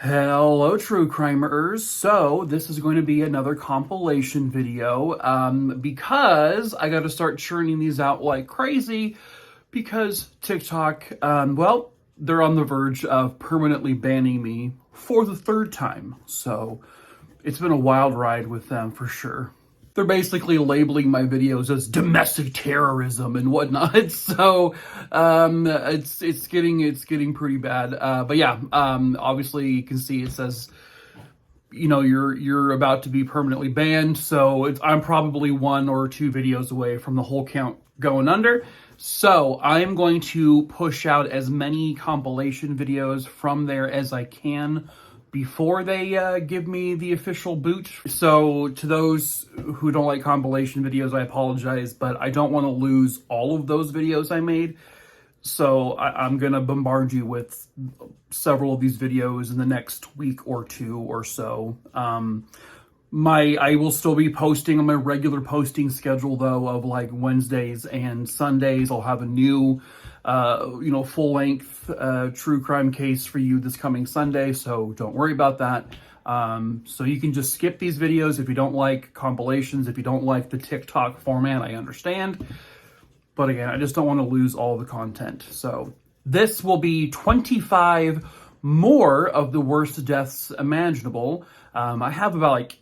Hello, true crimerers. So this is going to be another compilation video because I got to start churning these out like crazy because TikTok, well, they're on the verge of permanently banning me for the third time. So it's been a wild ride with them for sure. They're basically labeling my videos as domestic terrorism and whatnot. So it's getting pretty bad. But yeah, obviously you can see it says, you know, you're about to be permanently banned. So I'm probably 1 or 2 videos away from the whole count going under. So I'm going to push out as many compilation videos from there as I can before they give me the official boot. So to those who don't like compilation videos, I apologize, but I don't want to lose all of those videos I made. So I'm going to bombard you with several of these videos in the next week or 2 or so. I will still be posting on my regular posting schedule though, of like Wednesdays and Sundays. I'll have a new full-length true crime case for you this coming Sunday, so don't worry about that. So you can just skip these videos if you don't like compilations, if you don't like the TikTok format, I understand. But again, I just don't want to lose all the content. So this will be 25 more of the worst deaths imaginable. I have about like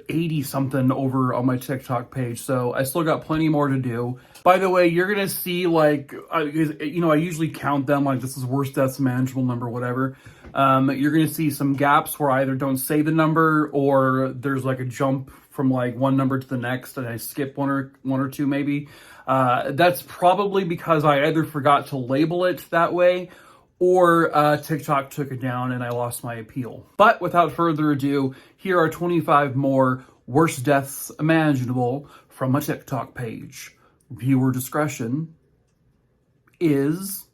80 something over on my TikTok page, so I still got plenty more to do. By the way, you're gonna see like, I usually count them like this is worst deaths manageable number, whatever. You're gonna see some gaps where I either don't say the number or there's like a jump from like one number to the next and I skip one or two maybe. That's probably because I either forgot to label it that way or TikTok took it down and I lost my appeal. But without further ado, here are 25 more worst deaths imaginable from my TikTok page. Viewer discretion is,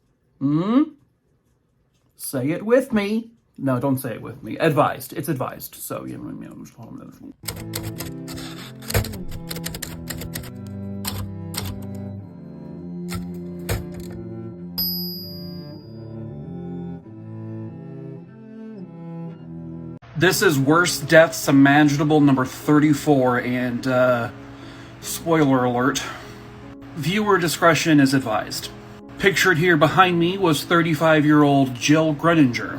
say it with me. No, don't say it with me. Advised. It's advised. So, you know. This is worst deaths imaginable number 34, and spoiler alert, viewer discretion is advised. Pictured here behind me was 35-year-old Jill Greninger,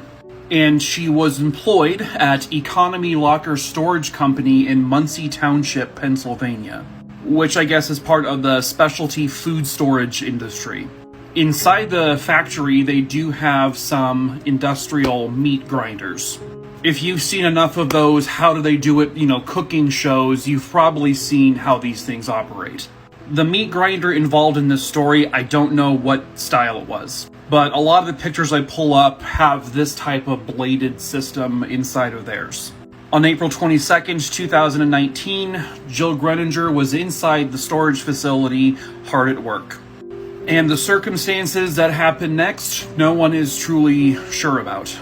and she was employed at Economy Locker Storage Company in Muncie Township, Pennsylvania, which I guess is part of the specialty food storage industry. Inside the factory, they do have some industrial meat grinders. If you've seen enough of those how do they do it, cooking shows, you've probably seen how these things operate. The meat grinder involved in this story, I don't know what style it was, but a lot of the pictures I pull up have this type of bladed system inside of theirs. On April 22nd, 2019, Jill Greninger was inside the storage facility, hard at work. And the circumstances that happened next, no one is truly sure about.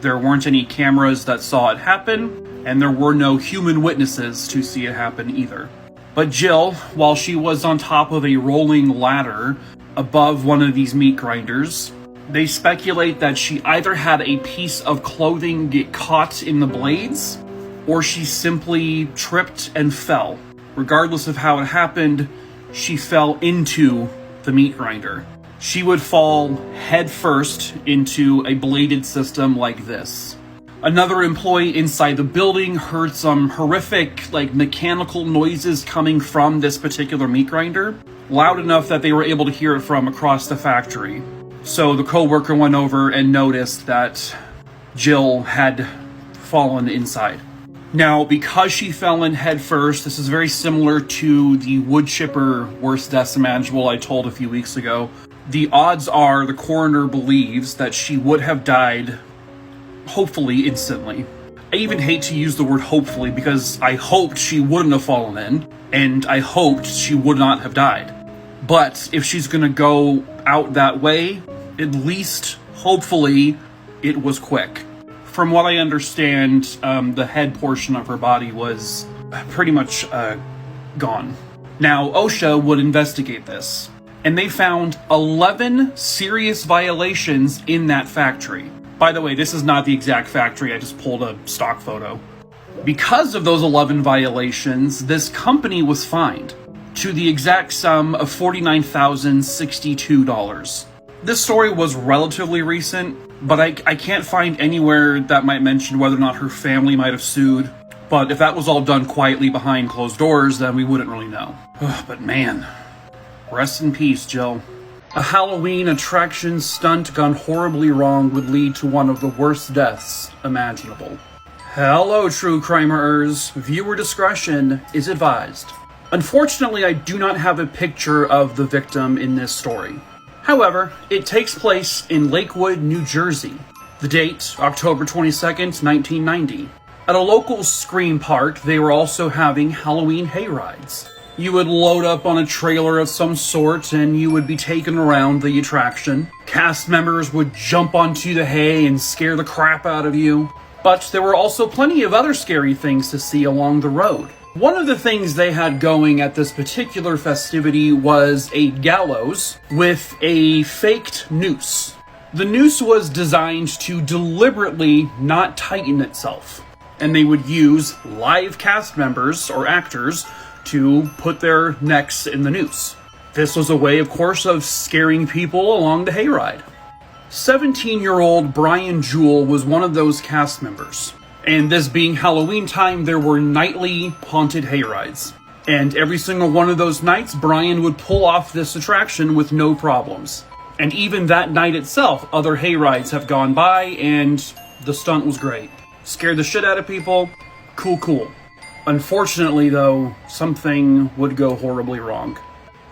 There weren't any cameras that saw it happen, and there were no human witnesses to see it happen either. But Jill, while she was on top of a rolling ladder above one of these meat grinders, they speculate that she either had a piece of clothing get caught in the blades, or she simply tripped and fell. Regardless of how it happened, she fell into the meat grinder. She would fall head first into a bladed system like this. Another employee inside the building heard some horrific, mechanical noises coming from this particular meat grinder, loud enough that they were able to hear it from across the factory. So the coworker went over and noticed that Jill had fallen inside. Now, because she fell in head first, this is very similar to the wood chipper worst deaths imaginable I told a few weeks ago. The odds are the coroner believes that she would have died, hopefully instantly. I even hate to use the word hopefully because I hoped she wouldn't have fallen in, and I hoped she would not have died. But if she's gonna go out that way, at least, hopefully, it was quick. From what I understand, the head portion of her body was pretty much gone. Now, OSHA would investigate this, and they found 11 serious violations in that factory. By the way, this is not the exact factory, I just pulled a stock photo. Because of those 11 violations, this company was fined to the exact sum of $49,062. This story was relatively recent, but I can't find anywhere that might mention whether or not her family might have sued. But if that was all done quietly behind closed doors, then we wouldn't really know. But man, rest in peace, Jill. A Halloween attraction stunt gone horribly wrong would lead to one of the worst deaths imaginable. Hello, true crimerers. Viewer discretion is advised. Unfortunately, I do not have a picture of the victim in this story. However, it takes place in Lakewood, New Jersey. The date, October 22nd, 1990. At a local Scream park, they were also having Halloween hayrides. You would load up on a trailer of some sort and you would be taken around the attraction. Cast members would jump onto the hay and scare the crap out of you. But there were also plenty of other scary things to see along the road. One of the things they had going at this particular festivity was a gallows with a faked noose. The noose was designed to deliberately not tighten itself, and they would use live cast members or actors to put their necks in the noose. This was a way, of course, of scaring people along the hayride. 17-year-old Brian Jewell was one of those cast members. And this being Halloween time, there were nightly haunted hayrides. And every single one of those nights, Brian would pull off this attraction with no problems. And even that night itself, other hayrides have gone by and the stunt was great. Scared the shit out of people. Cool. Unfortunately, though, something would go horribly wrong.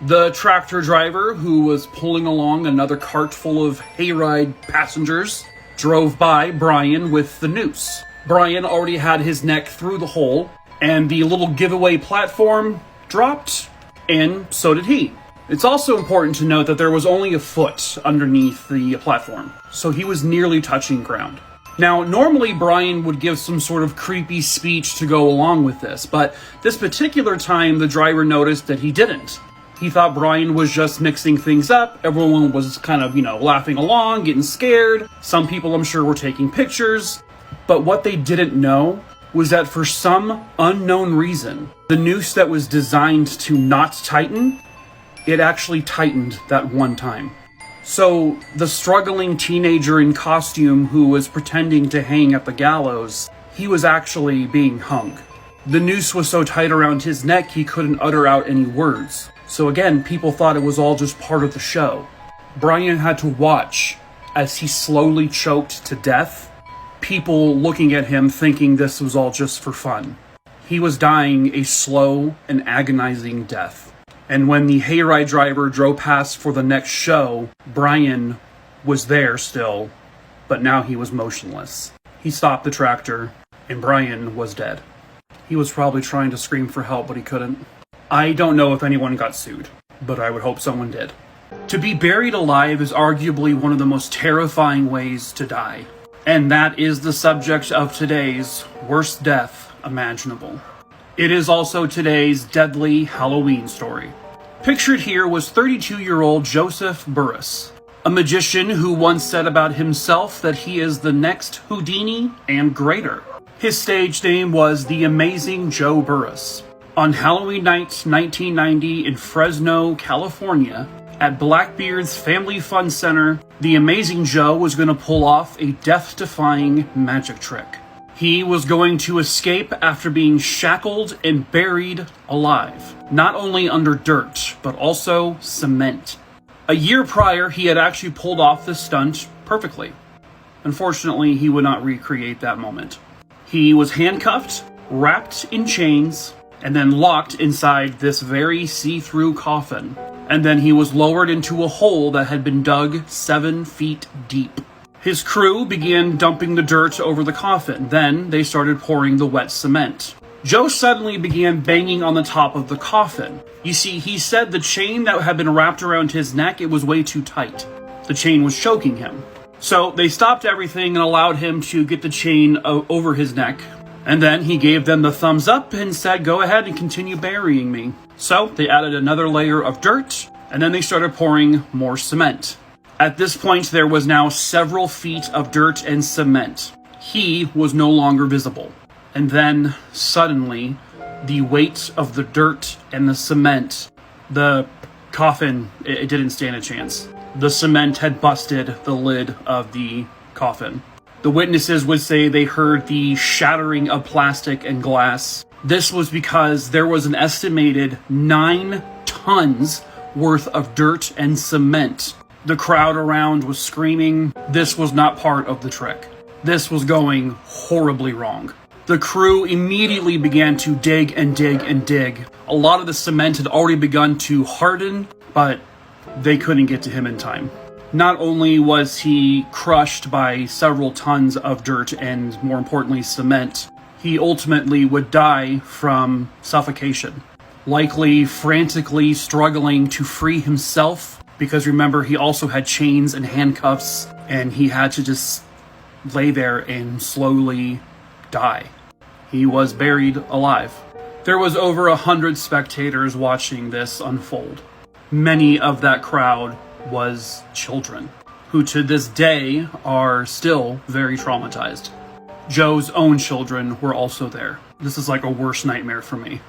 The tractor driver, who was pulling along another cart full of hayride passengers, drove by Brian with the noose. Brian already had his neck through the hole, and the little giveaway platform dropped, and so did he. It's also important to note that there was only a foot underneath the platform, so he was nearly touching ground. Now, normally Brian would give some sort of creepy speech to go along with this, but this particular time the driver noticed that he didn't. He thought Brian was just mixing things up. Everyone was kind of, laughing along, getting scared. Some people, I'm sure, were taking pictures. But what they didn't know was that for some unknown reason, the noose that was designed to not tighten, it actually tightened that one time. So the struggling teenager in costume who was pretending to hang at the gallows, he was actually being hung. The noose was so tight around his neck he couldn't utter out any words. So again, people thought it was all just part of the show. Brian had to watch as he slowly choked to death, people looking at him thinking this was all just for fun. He was dying a slow and agonizing death. And when the hayride driver drove past for the next show, Brian was there still, but now he was motionless. He stopped the tractor, and Brian was dead. He was probably trying to scream for help, but he couldn't. I don't know if anyone got sued, but I would hope someone did. To be buried alive is arguably one of the most terrifying ways to die. And that is the subject of today's worst death imaginable. It is also today's deadly Halloween story. Pictured here was 32-year-old Joseph Burris, a magician who once said about himself that he is the next Houdini and greater. His stage name was The Amazing Joe Burris. On Halloween night 1990 in Fresno, California, at Blackbeard's Family Fun Center, the Amazing Joe was going to pull off a death-defying magic trick. He was going to escape after being shackled and buried alive, not only under dirt, but also cement. A year prior, he had actually pulled off this stunt perfectly. Unfortunately, he would not recreate that moment. He was handcuffed, wrapped in chains, and then locked inside this very see-through coffin. And then he was lowered into a hole that had been dug 7 feet deep. His crew began dumping the dirt over the coffin. Then they started pouring the wet cement. Joe suddenly began banging on the top of the coffin. You see, he said the chain that had been wrapped around his neck, it was way too tight. The chain was choking him. So they stopped everything and allowed him to get the chain over his neck. And then he gave them the thumbs up and said, go ahead and continue burying me. So they added another layer of dirt, and then they started pouring more cement. At this point, there was now several feet of dirt and cement. He was no longer visible. And then, suddenly, the weight of the dirt and the cement, the coffin, it didn't stand a chance. The cement had busted the lid of the coffin. The witnesses would say they heard the shattering of plastic and glass. This was because there was an estimated 9 tons worth of dirt and cement. The crowd around was screaming. This was not part of the trick. This was going horribly wrong. The crew immediately began to dig and dig and dig. A lot of the cement had already begun to harden, but they couldn't get to him in time. Not only was he crushed by several tons of dirt and, more importantly, cement, he ultimately would die from suffocation. Likely frantically struggling to free himself, because remember, he also had chains and handcuffs, and he had to just lay there and slowly die. He was buried alive. There was over 100 spectators watching this unfold. Many of that crowd was children, who to this day are still very traumatized. Joe's own children were also there. This is like a worst nightmare for me.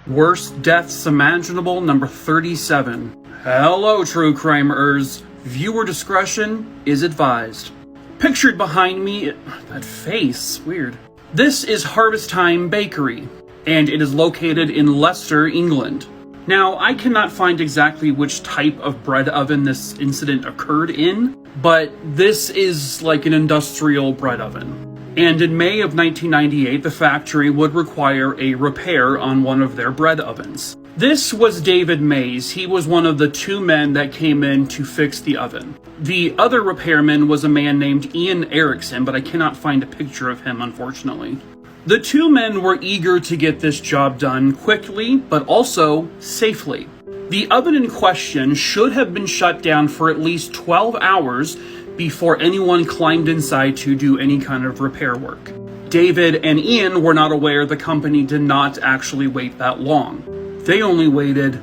Worst deaths imaginable, number 37. Hello, true crimeers. Viewer discretion is advised. Pictured behind me, that face, weird. This is Harvest Time Bakery, and it is located in Leicester, England. Now, I cannot find exactly which type of bread oven this incident occurred in, but this is like an industrial bread oven. And in May of 1998, the factory would require a repair on one of their bread ovens. This was David Mays. He was one of the 2 men that came in to fix the oven. The other repairman was a man named Ian Erickson, but I cannot find a picture of him, unfortunately. The 2 men were eager to get this job done quickly, but also safely. The oven in question should have been shut down for at least 12 hours before anyone climbed inside to do any kind of repair work. David and Ian were not aware the company did not actually wait that long. They only waited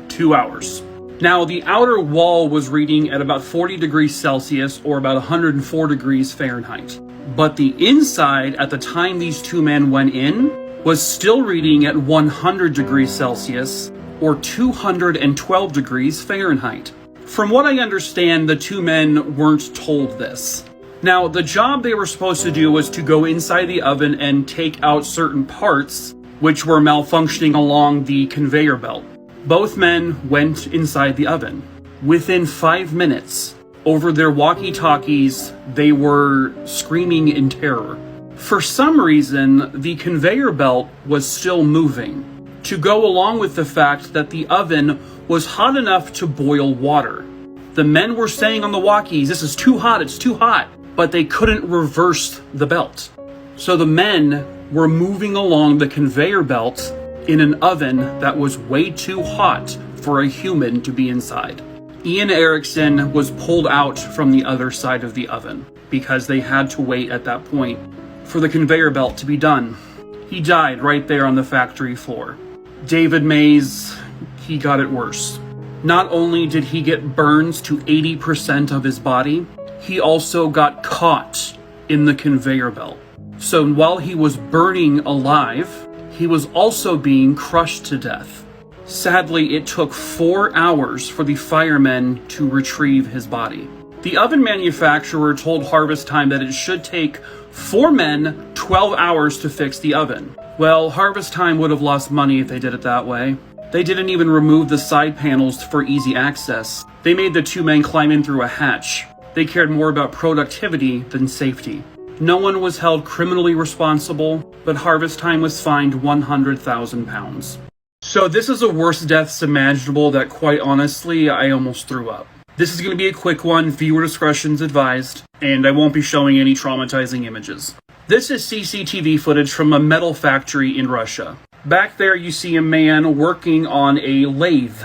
2 hours. Now, the outer wall was reading at about 40 degrees Celsius or about 104 degrees Fahrenheit. But the inside, at the time these 2 men went in, was still reading at 100 degrees Celsius or 212 degrees Fahrenheit. From what I understand, the 2 men weren't told this. Now, the job they were supposed to do was to go inside the oven and take out certain parts which were malfunctioning along the conveyor belt. Both men went inside the oven. Within 5 minutes, over their walkie-talkies, they were screaming in terror. For some reason, the conveyor belt was still moving, to go along with the fact that the oven was hot enough to boil water. The men were saying on the walkies, "This is too hot, it's too hot," but they couldn't reverse the belt. So the men were moving along the conveyor belt in an oven that was way too hot for a human to be inside. Ian Erickson was pulled out from the other side of the oven because they had to wait at that point for the conveyor belt to be done. He died right there on the factory floor. David Mays, he got it worse. Not only did he get burns to 80% of his body, he also got caught in the conveyor belt. So while he was burning alive, he was also being crushed to death. Sadly, it took 4 hours for the firemen to retrieve his body. The oven manufacturer told Harvest Time that it should take 4 men 12 hours to fix the oven. Well, Harvest Time would have lost money if they did it that way. They didn't even remove the side panels for easy access. They made the 2 men climb in through a hatch. They cared more about productivity than safety. No one was held criminally responsible, but Harvest Time was fined £100,000. So this is the worst deaths imaginable that, quite honestly, I almost threw up. This is going to be a quick one, viewer discretion's advised, and I won't be showing any traumatizing images. This is CCTV footage from a metal factory in Russia. Back there you see a man working on a lathe.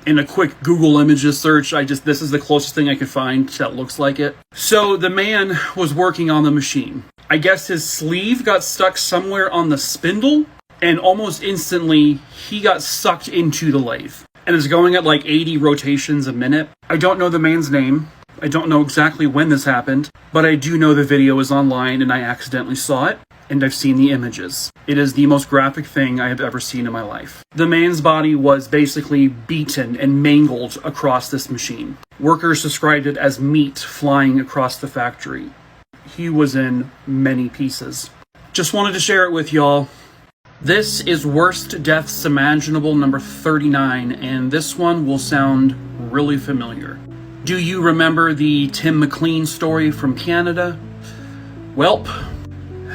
In a quick Google images search, this is the closest thing I could find that looks like it. So the man was working on the machine. I guess his sleeve got stuck somewhere on the spindle, and almost instantly he got sucked into the lathe. And is going at like 80 rotations a minute. I don't know the man's name. I don't know exactly when this happened, but I do know the video is online and I accidentally saw it, and I've seen the images. It is the most graphic thing I have ever seen in my life. The man's body was basically beaten and mangled across this machine. Workers described it as meat flying across the factory. He was in many pieces. Just wanted to share it with y'all. This is Worst Deaths Imaginable number 39, and this one will sound really familiar. Do you remember the Tim McLean story from Canada? Welp,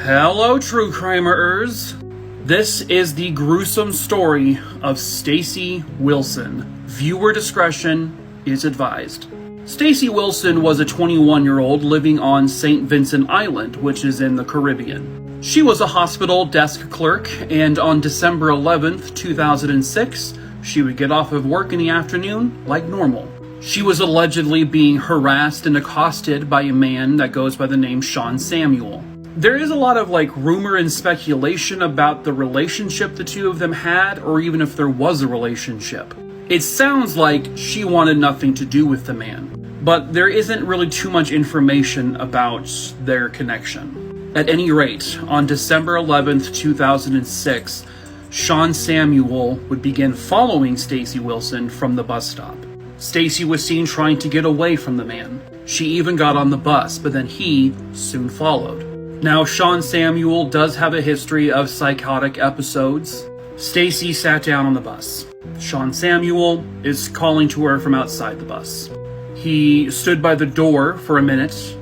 hello true crimerers. This is the gruesome story of Stacy Wilson. Viewer discretion is advised. Stacy Wilson was a 21-year-old living on St. Vincent Island, which is in the Caribbean. She was a hospital desk clerk, and on December 11th, 2006, she would get off of work in the afternoon like normal. She was allegedly being harassed and accosted by a man that goes by the name Sean Samuel. There is a lot of rumor and speculation about the relationship the two of them had, or even if there was a relationship. It sounds like she wanted nothing to do with the man, but there isn't really too much information about their connection. At any rate, on December 11th, 2006, Sean Samuel would begin following Stacy Wilson from the bus stop. Stacy was seen trying to get away from the man. She even got on the bus, but then he soon followed. Now, Sean Samuel does have a history of psychotic episodes. Stacy sat down on the bus. Sean Samuel is calling to her from outside the bus. He stood by the door for a minute,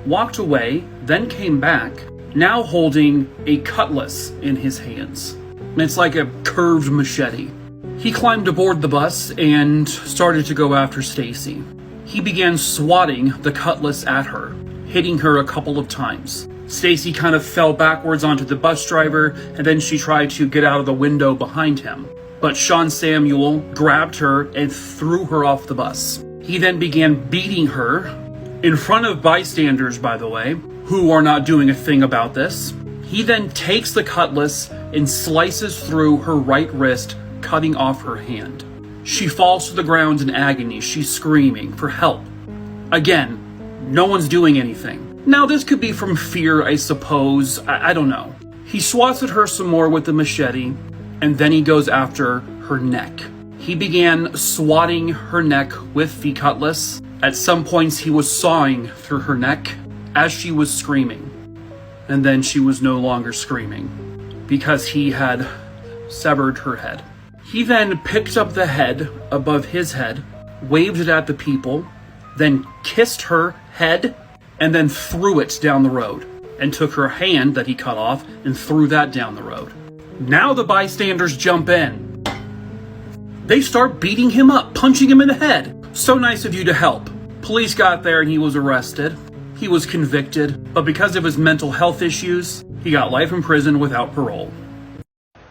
walked away, then came back, now holding a cutlass in his hands. It's like a curved machete. He climbed aboard the bus and started to go after Stacy. He began swatting the cutlass at her, hitting her a couple of times. Stacy kind of fell backwards onto the bus driver, and then she tried to get out of the window behind him. But Sean Samuel grabbed her and threw her off the bus. He then began beating her in front of bystanders, by the way, who are not doing a thing about this. He then takes the cutlass and slices through her right wrist, cutting off her hand. She falls to the ground in agony. She's screaming for help. Again, no one's doing anything. Now, this could be from fear, I suppose. I don't know. He swats at her some more with the machete, and then he goes after her neck. He began swatting her neck with the cutlass. At some points, he was sawing through her neck as she was screaming. And then she was no longer screaming because he had severed her head. He then picked up the head above his head, waved it at the people, then kissed her head, and then threw it down the road, and took her hand that he cut off and threw that down the road. Now the bystanders jump in. They start beating him up, punching him in the head. So nice of you to help. Police got there and he was arrested. He was convicted, but because of his mental health issues, he got life in prison without parole.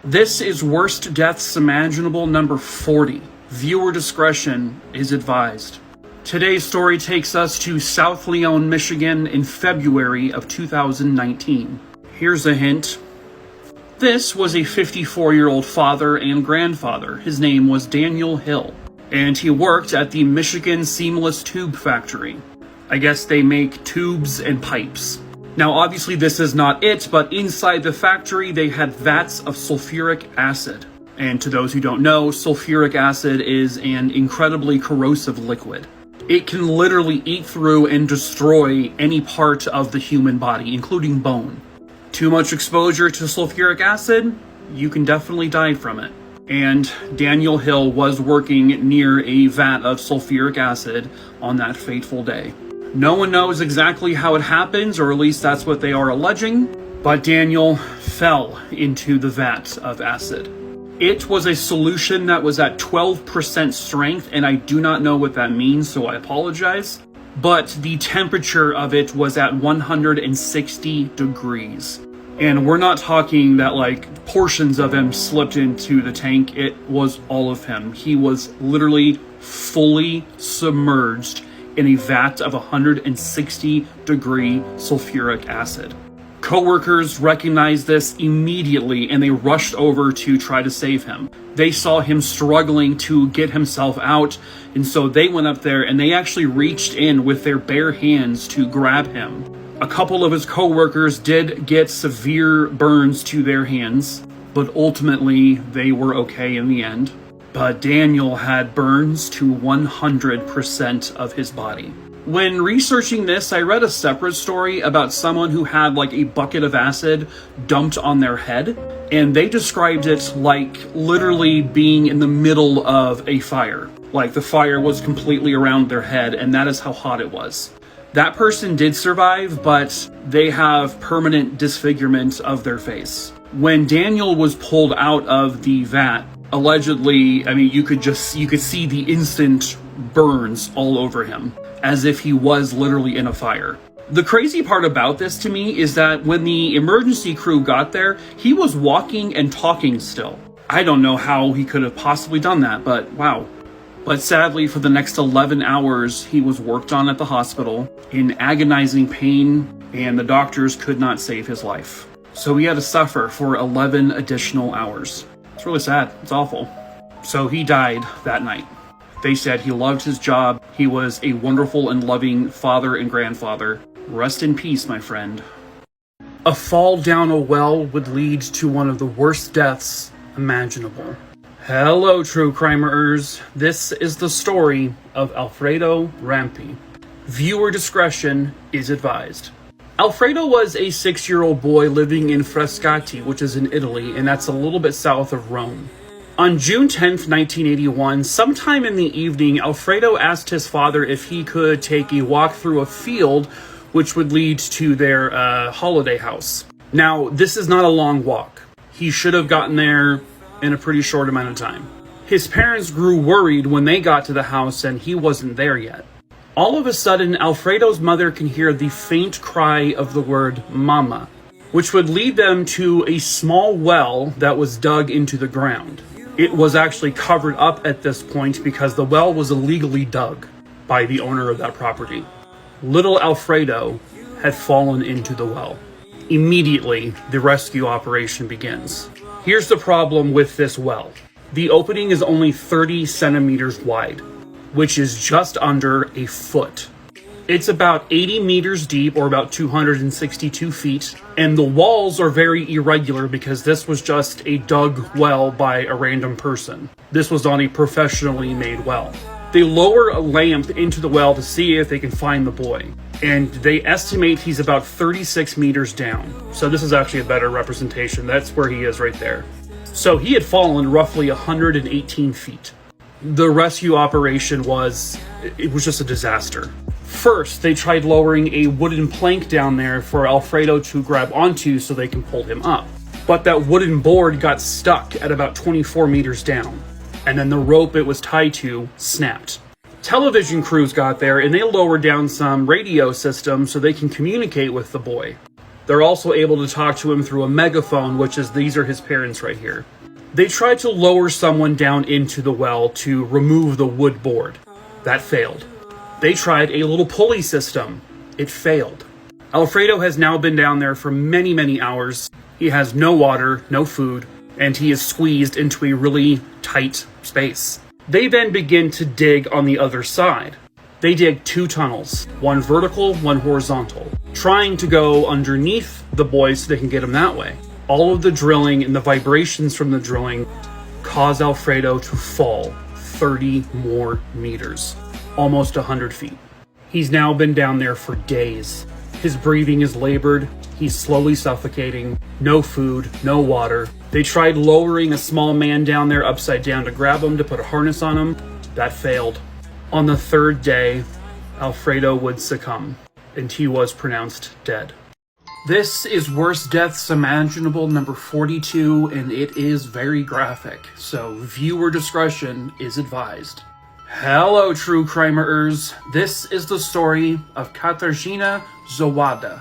This is Worst Deaths Imaginable number 40. Viewer discretion is advised. Today's story takes us to South Leon, Michigan in February of 2019. Here's a hint. This was a 54-year-old father and grandfather. His name was Daniel Hill, and he worked at the Michigan Seamless Tube Factory. I guess they make tubes and pipes. Now, obviously this is not it, but inside the factory they had vats of sulfuric acid. And to those who don't know, sulfuric acid is an incredibly corrosive liquid. It can literally eat through and destroy any part of the human body, including bone. Too much exposure to sulfuric acid, you can definitely die from it. And Daniel Hill was working near a vat of sulfuric acid on that fateful day. No one knows exactly how it happens, or at least that's what they are alleging, but Daniel fell into the vat of acid. It was a solution that was at 12% strength, and I do not know what that means, so I apologize. But the temperature of it was at 160 degrees. And we're not talking that portions of him slipped into the tank. It was all of him. He was literally fully submerged in a vat of 160 degree sulfuric acid. Coworkers recognized this immediately and they rushed over to try to save him. They saw him struggling to get himself out, and so they went up there and they actually reached in with their bare hands to grab him. A couple of his coworkers did get severe burns to their hands, but ultimately they were okay in the end. But Daniel had burns to 100% of his body. When researching this, I read a separate story about someone who had like a bucket of acid dumped on their head, and they described it like literally being in the middle of a fire. Like the fire was completely around their head, and that is how hot it was. That person did survive, but they have permanent disfigurement of their face. When Daniel was pulled out of the vat, allegedly, I mean, you could see the instant burns all over him, as if he was literally in a fire. The crazy part about this to me is that when the emergency crew got there, he was walking and talking still. I don't know how he could have possibly done that, but wow. But sadly, for the next 11 hours, he was worked on at the hospital in agonizing pain, and the doctors could not save his life. So he had to suffer for 11 additional hours. It's really sad. It's awful. So he died that night. They said he loved his job. He was a wonderful and loving father and grandfather. Rest in peace, my friend. A fall down a well would lead to one of the worst deaths imaginable. Hello, true crimerers. This is the story of Alfredo Rampi. Viewer discretion is advised. Alfredo was a 6-year-old boy living in Frascati, which is in Italy, and that's a little bit south of Rome. On June 10th, 1981, sometime in the evening, Alfredo asked his father if he could take a walk through a field which would lead to their holiday house. Now, this is not a long walk. He should have gotten there in a pretty short amount of time. His parents grew worried when they got to the house and he wasn't there yet. All of a sudden, Alfredo's mother can hear the faint cry of the word mama, which would lead them to a small well that was dug into the ground. It was actually covered up at this point because the well was illegally dug by the owner of that property. Little Alfredo had fallen into the well. Immediately, the rescue operation begins. Here's the problem with this well. The opening is only 30 centimeters wide, which is just under a foot. It's about 80 meters deep, or about 262 feet, and the walls are very irregular because this was just a dug well by a random person. This was not a professionally made well. They lower a lamp into the well to see if they can find the boy, and they estimate he's about 36 meters down. So this is actually a better representation. That's where he is right there. So he had fallen roughly 118 feet. The rescue operation was just a disaster. First, they tried lowering a wooden plank down there for Alfredo to grab onto so they can pull him up. But that wooden board got stuck at about 24 meters down, and then the rope it was tied to snapped. Television crews got there and they lowered down some radio systems so they can communicate with the boy. They're also able to talk to him through a megaphone, these are his parents right here. They tried to lower someone down into the well to remove the wood board. That failed. They tried a little pulley system. It failed. Alfredo has now been down there for many, many hours. He has no water, no food, and he is squeezed into a really tight space. They then begin to dig on the other side. They dig 2 tunnels, one vertical, one horizontal, trying to go underneath the boy so they can get him that way. All of the drilling and the vibrations from the drilling cause Alfredo to fall 30 more meters, almost 100 feet. He's now been down there for days. His breathing is labored. He's slowly suffocating. No food, no water. They tried lowering a small man down there upside down to grab him, to put a harness on him. That failed. On the 3rd day, Alfredo would succumb, and he was pronounced dead. This is Worst Deaths Imaginable number 42, and it is very graphic, so viewer discretion is advised. Hello, true crimerers. This is the story of Katarzyna Zawada.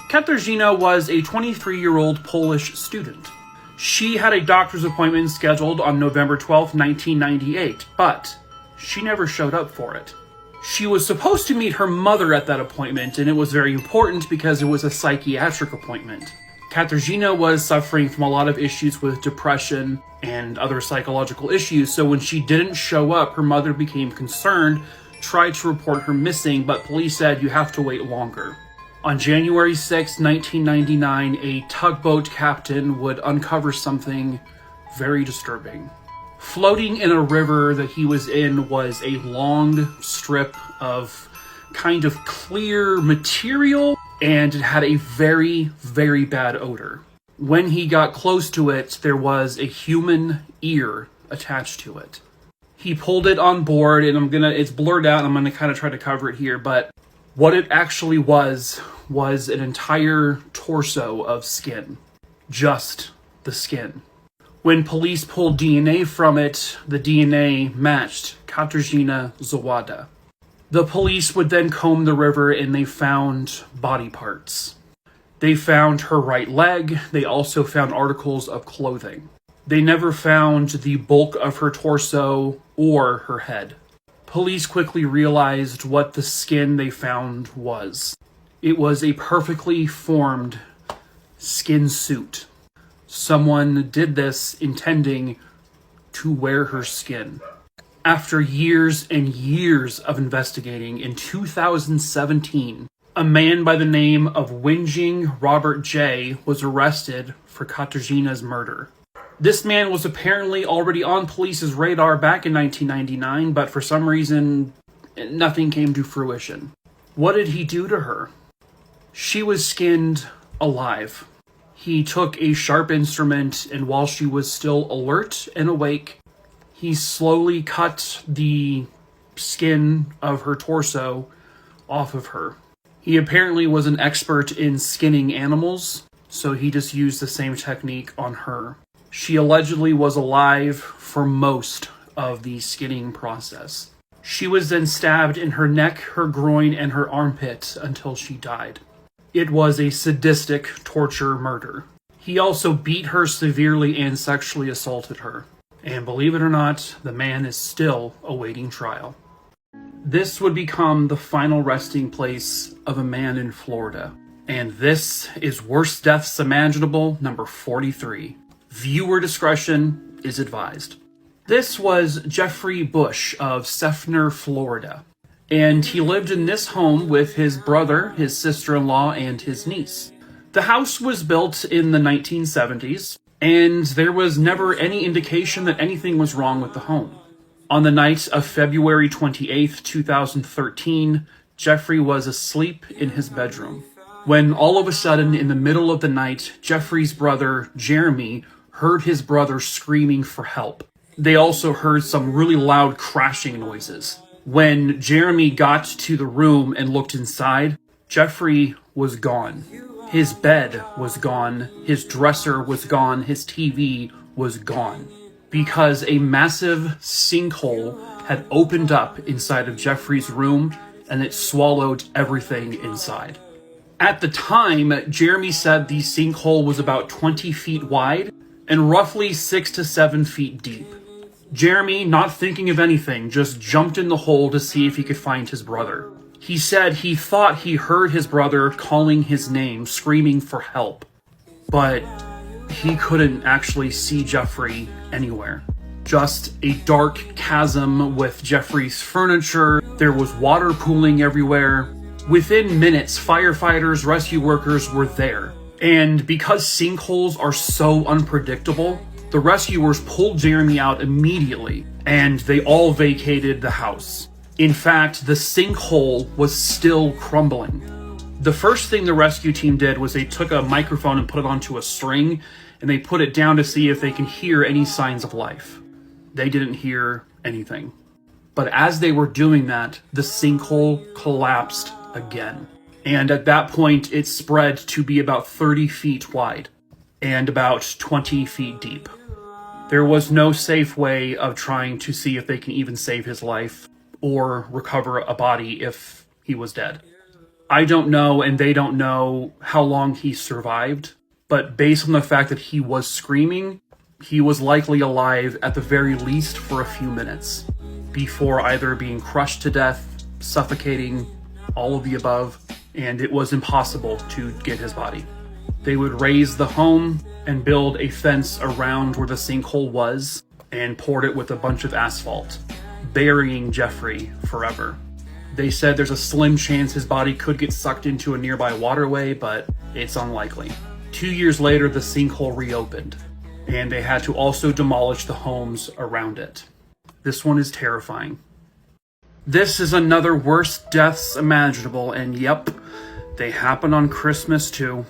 Katarzyna was a 23-year-old Polish student. She had a doctor's appointment scheduled on November 12, 1998, but she never showed up for it. She was supposed to meet her mother at that appointment, and it was very important because it was a psychiatric appointment. Katarzyna was suffering from a lot of issues with depression and other psychological issues, so when she didn't show up, her mother became concerned, tried to report her missing, but police said you have to wait longer. On January 6, 1999, a tugboat captain would uncover something very disturbing. Floating in a river that he was in was a long strip of kind of clear material, and it had a very, very bad odor. When he got close to it, there was a human ear attached to it. He pulled it on board, and it's blurred out, and I'm gonna kind of try to cover it here, but what it actually was an entire torso of skin. Just the skin. When police pulled DNA from it, the DNA matched Katarzyna Zawada. The police would then comb the river and they found body parts. They found her right leg. They also found articles of clothing. They never found the bulk of her torso or her head. Police quickly realized what the skin they found was. It was a perfectly formed skin suit. Someone did this intending to wear her skin. After years and years of investigating, in 2017, a man by the name of Whinging Robert J. was arrested for Katarzyna's murder. This man was apparently already on police's radar back in 1999, but for some reason, nothing came to fruition. What did he do to her? She was skinned alive. He took a sharp instrument, and while she was still alert and awake, he slowly cut the skin of her torso off of her. He apparently was an expert in skinning animals, so he just used the same technique on her. She allegedly was alive for most of the skinning process. She was then stabbed in her neck, her groin, and her armpit until she died. It was a sadistic torture murder. He also beat her severely and sexually assaulted her. And believe it or not, the man is still awaiting trial. This would become the final resting place of a man in Florida. And this is Worst Deaths Imaginable number 43. Viewer discretion is advised. This was Jeffrey Bush of Seffner, Florida. And he lived in this home with his brother, his sister-in-law, and his niece. The house was built in the 1970s. And there was never any indication that anything was wrong with the home. On the night of February 28th, 2013, Jeffrey was asleep in his bedroom, when all of a sudden, in the middle of the night, Jeffrey's brother, Jeremy, heard his brother screaming for help. They also heard some really loud crashing noises. When Jeremy got to the room and looked inside, Jeffrey was gone. His bed was gone, his dresser was gone, his TV was gone. Because a massive sinkhole had opened up inside of Jeffrey's room and it swallowed everything inside. At the time, Jeremy said the sinkhole was about 20 feet wide and roughly 6 to 7 feet deep. Jeremy, not thinking of anything, just jumped in the hole to see if he could find his brother. He said he thought he heard his brother calling his name, screaming for help. But he couldn't actually see Jeffrey anywhere. Just a dark chasm with Jeffrey's furniture. There was water pooling everywhere. Within minutes, firefighters, rescue workers were there. And because sinkholes are so unpredictable, the rescuers pulled Jeremy out immediately, and they all vacated the house. In fact, the sinkhole was still crumbling. The first thing the rescue team did was they took a microphone and put it onto a string, and they put it down to see if they can hear any signs of life. They didn't hear anything. But as they were doing that, the sinkhole collapsed again. And at that point, it spread to be about 30 feet wide and about 20 feet deep. There was no safe way of trying to see if they can even save his life or recover a body if he was dead. I don't know, and they don't know how long he survived, but based on the fact that he was screaming, he was likely alive at the very least for a few minutes before either being crushed to death suffocating, all of the above, and it was impossible to get his body. They would raise the home and build a fence around where the sinkhole was and poured it with a bunch of asphalt, burying Jeffrey forever. They said there's a slim chance his body could get sucked into a nearby waterway, but it's unlikely. 2 years later, the sinkhole reopened, and they had to also demolish the homes around it. This one is terrifying. This is another worst deaths imaginable, and yep, they happen on Christmas too.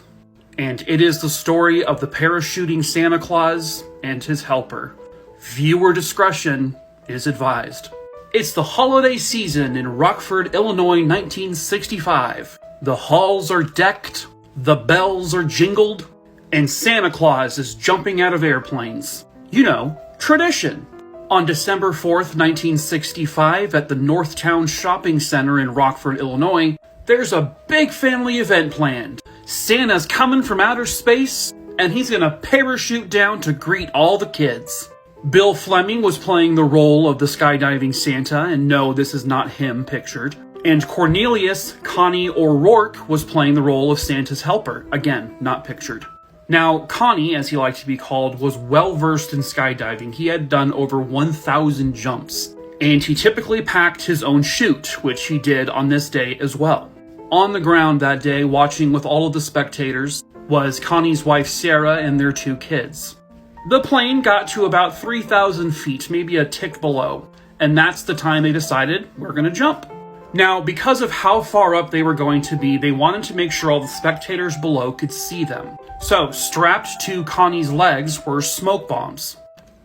And it is the story of the parachuting Santa Claus and his helper. Viewer discretion is advised. It's the holiday season in Rockford, Illinois, 1965. The halls are decked, the bells are jingled, and Santa Claus is jumping out of airplanes. You know, tradition. On December 4th, 1965, at the Northtown Shopping Center in Rockford, Illinois, there's a big family event planned. Santa's coming from outer space, and he's gonna parachute down to greet all the kids. Bill Fleming was playing the role of the skydiving Santa, and no, this is not him pictured. And Cornelius Connie O'Rourke was playing the role of Santa's helper, again, not pictured. Now, Connie, as he liked to be called, was well versed in skydiving. He had done over 1,000 jumps, and he typically packed his own chute, which he did on this day as well. On the ground that day, watching with all of the spectators, was Connie's wife Sarah and their 2 kids. The plane got to about 3,000 feet, maybe a tick below, and that's the time they decided, we're gonna jump. Now, because of how far up they were going to be, they wanted to make sure all the spectators below could see them. So, strapped to Connie's legs were smoke bombs.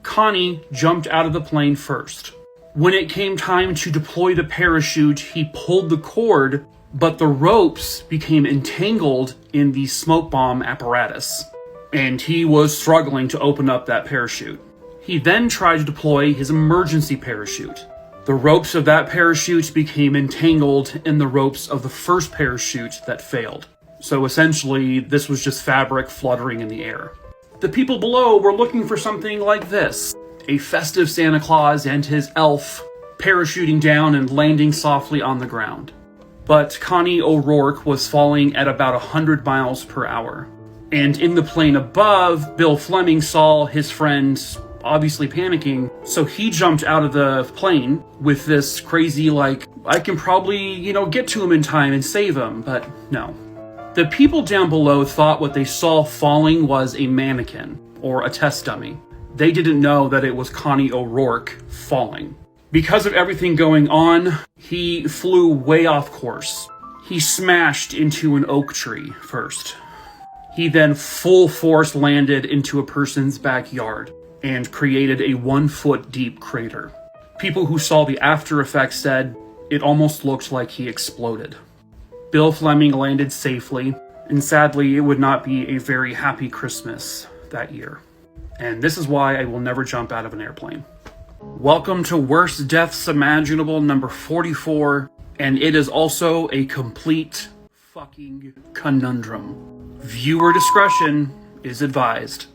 Connie jumped out of the plane first. When it came time to deploy the parachute, he pulled the cord, but the ropes became entangled in the smoke bomb apparatus, and he was struggling to open up that parachute. He then tried to deploy his emergency parachute. The ropes of that parachute became entangled in the ropes of the first parachute that failed. So essentially, this was just fabric fluttering in the air. The people below were looking for something like this: a festive Santa Claus and his elf parachuting down and landing softly on the ground. But Connie O'Rourke was falling at about 100 miles per hour. And in the plane above, Bill Fleming saw his friend obviously panicking, so he jumped out of the plane with this crazy, I can probably, get to him in time and save him, but no. The people down below thought what they saw falling was a mannequin, or a test dummy. They didn't know that it was Connie O'Rourke falling. Because of everything going on, he flew way off course. He smashed into an oak tree first. He then full force landed into a person's backyard and created a 1-foot deep crater. People who saw the after effects said it almost looked like he exploded. Bill Fleming landed safely, and sadly it would not be a very happy Christmas that year. And this is why I will never jump out of an airplane. Welcome to Worst Deaths Imaginable number 44, and it is also a complete fucking conundrum. Viewer discretion is advised.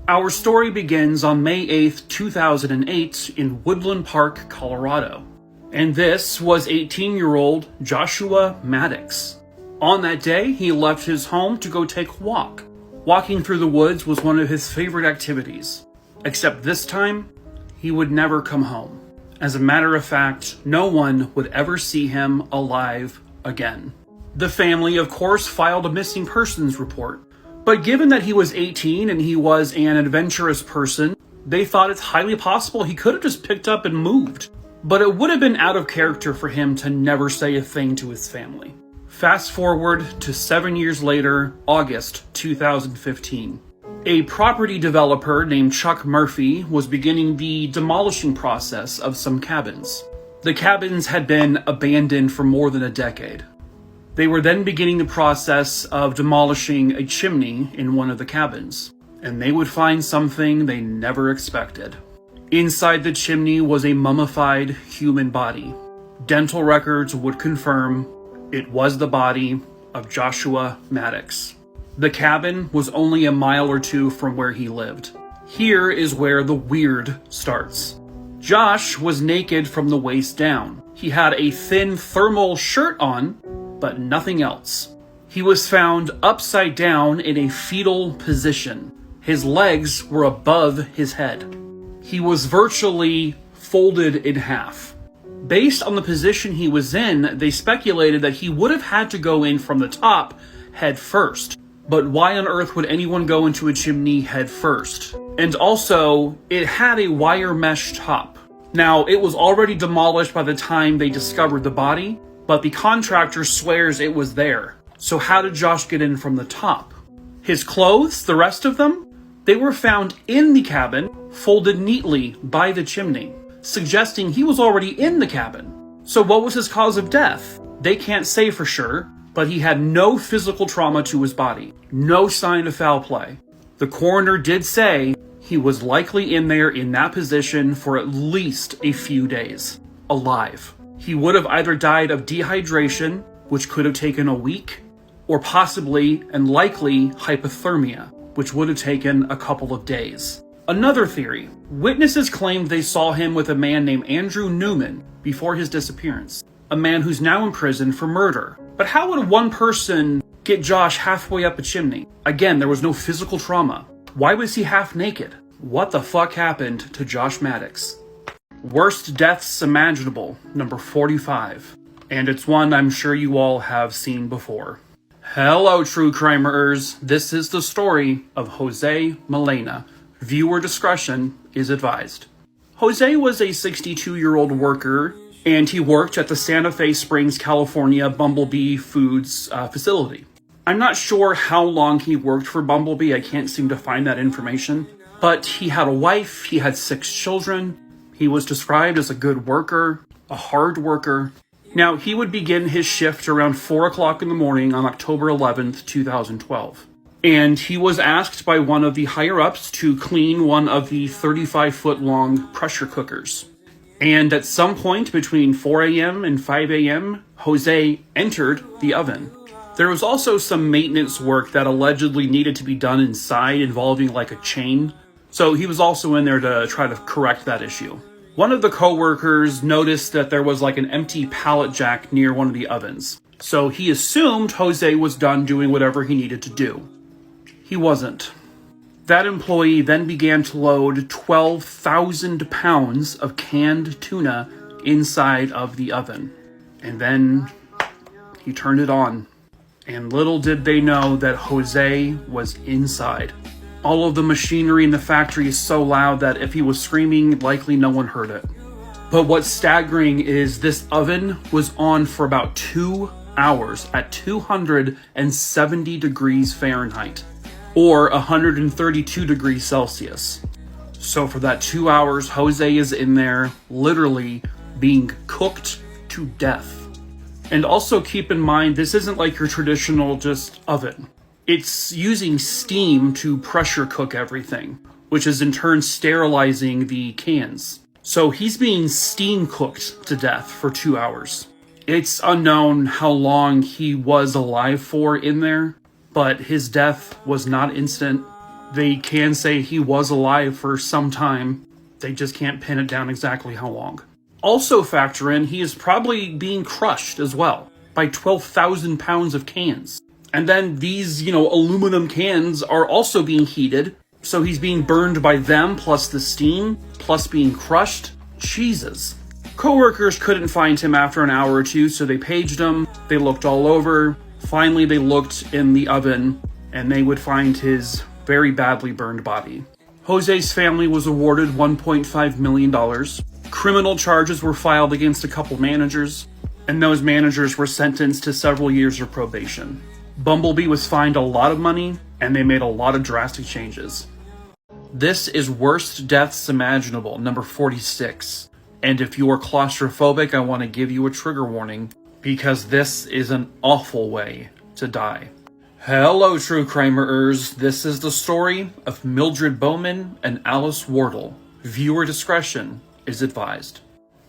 Our story begins on May 8th, 2008 in Woodland Park, Colorado. And this was 18-year-old Joshua Maddox. On that day, he left his home to go take a walk. Walking through the woods was one of his favorite activities. Except this time, he would never come home. As a matter of fact, no one would ever see him alive again. The family, of course, filed a missing persons report. But given that he was 18 and he was an adventurous person, they thought it's highly possible he could have just picked up and moved. But it would have been out of character for him to never say a thing to his family. Fast forward to 7 years later, August 2015. A property developer named Chuck Murphy was beginning the demolishing process of some cabins. The cabins had been abandoned for more than a decade. They were then beginning the process of demolishing a chimney in one of the cabins, and they would find something they never expected. Inside the chimney was a mummified human body. Dental records would confirm it was the body of Joshua Maddox. The cabin was only a mile or two from where he lived. Here is where the weird starts. Josh was naked from the waist down. He had a thin thermal shirt on, but nothing else. He was found upside down in a fetal position. His legs were above his head. He was virtually folded in half. Based on the position he was in, they speculated that he would have had to go in from the top head first. But why on earth would anyone go into a chimney head first? And also, it had a wire mesh top. Now, it was already demolished by the time they discovered the body, but the contractor swears it was there. So how did Josh get in from the top? His clothes, the rest of them, they were found in the cabin, folded neatly by the chimney, suggesting he was already in the cabin. So what was his cause of death? They can't say for sure, but he had no physical trauma to his body, no sign of foul play. The coroner did say he was likely in there in that position for at least a few days, alive. He would have either died of dehydration, which could have taken a week, or possibly and likely hypothermia, which would have taken a couple of days. Another theory. Witnesses claimed they saw him with a man named Andrew Newman before his disappearance, a man who's now in prison for murder. But how would one person get Josh halfway up a chimney? Again, there was no physical trauma. Why was he half naked? What the fuck happened to Josh Maddox? Worst deaths imaginable, number 45. And it's one I'm sure you all have seen before. Hello, true crimerers. This is the story of Jose Melena. Viewer discretion is advised. Jose was a 62-year-old worker, and he worked at the Santa Fe Springs, California Bumblebee Foods facility. I'm not sure how long he worked for Bumblebee. I can't seem to find that information. But he had a wife, he had 6 children. He was described as a good worker, a hard worker. Now, he would begin his shift around 4 o'clock in the morning on October 11th, 2012. And he was asked by one of the higher-ups to clean one of the 35-foot-long pressure cookers. And at some point between 4 a.m. and 5 a.m., Jose entered the oven. There was also some maintenance work that allegedly needed to be done inside involving like a chain. So he was also in there to try to correct that issue. One of the co-workers noticed that there was like an empty pallet jack near one of the ovens. So he assumed Jose was done doing whatever he needed to do. He wasn't. That employee then began to load 12,000 pounds of canned tuna inside of the oven. And then he turned it on. And little did they know that Jose was inside. All of the machinery in the factory is so loud that if he was screaming, likely no one heard it. But what's staggering is this oven was on for about 2 hours at 270 degrees Fahrenheit, or 132 degrees Celsius. So for that 2 hours, Jose is in there literally being cooked to death. And also keep in mind, this isn't like your traditional just oven. It's using steam to pressure cook everything, which is in turn sterilizing the cans. So he's being steam cooked to death for 2 hours. It's unknown how long he was alive for in there, but his death was not instant. They can say he was alive for some time. They just can't pin it down exactly how long. Also factor in, he is probably being crushed as well by 12,000 pounds of cans. And then these, aluminum cans are also being heated. So he's being burned by them, plus the steam, plus being crushed. Jesus. Coworkers couldn't find him after an hour or two, so they paged him. They looked all over. Finally, they looked in the oven, and they would find his very badly burned body. Jose's family was awarded $1.5 million. Criminal charges were filed against a couple managers, and those managers were sentenced to several years of probation. Bumblebee was fined a lot of money, and they made a lot of drastic changes. This is Worst Deaths Imaginable, number 46. And if you are claustrophobic, I want to give you a trigger warning, because this is an awful way to die. Hello, true crimerers. This is the story of Mildred Bowman and Alice Wardle. Viewer discretion is advised.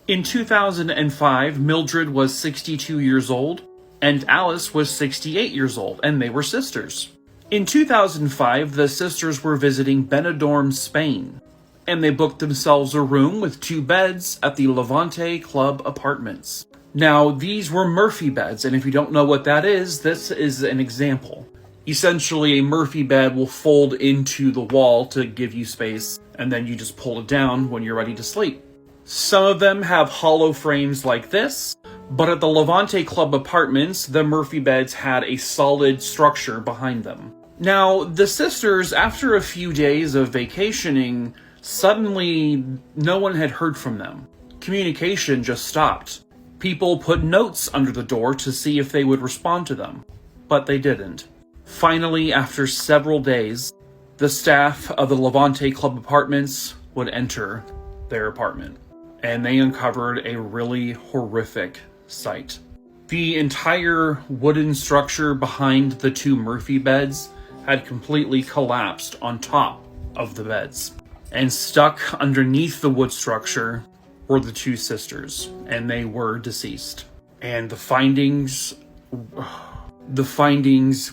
In 2005, Mildred was 62 years old, and Alice was 68 years old, and they were sisters. In 2005, the sisters were visiting Benidorm, Spain. and they booked themselves a room with 2 beds at the Levante Club Apartments. Now, these were Murphy beds, and if you don't know what that is, this is an example. Essentially, a Murphy bed will fold into the wall to give you space, and then you just pull it down when you're ready to sleep. Some of them have hollow frames like this, but at the Levante Club Apartments, the Murphy beds had a solid structure behind them. Now, the sisters, after a few days of vacationing, suddenly no one had heard from them. Communication just stopped. People put notes under the door to see if they would respond to them, but they didn't. Finally, after several days, the staff of the Levante Club Apartments would enter their apartment, and they uncovered a really horrific sight. The entire wooden structure behind the 2 Murphy beds had completely collapsed on top of the beds, and stuck underneath the wood structure were the 2 sisters, and they were deceased. And the findings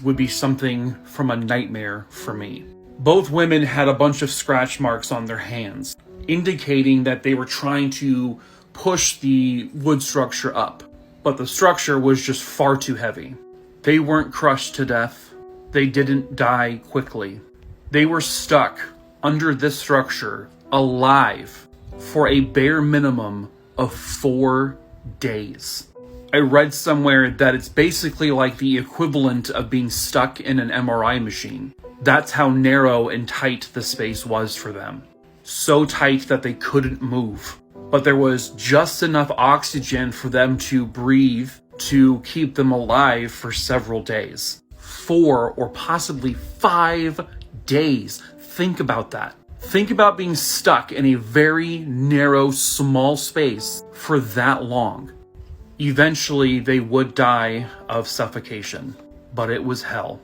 would be something from a nightmare for me. Both women had a bunch of scratch marks on their hands, indicating that they were trying to push the wood structure up, but the structure was just far too heavy. They weren't crushed to death. They didn't die quickly. They were stuck under this structure, alive, for a bare minimum of 4 days. I read somewhere that it's basically like the equivalent of being stuck in an MRI machine. That's how narrow and tight the space was for them. So tight that they couldn't move. But there was just enough oxygen for them to breathe to keep them alive for several days. 4 or possibly 5 days. Think about that. Think about being stuck in a very narrow, small space for that long. Eventually, they would die of suffocation, but it was hell,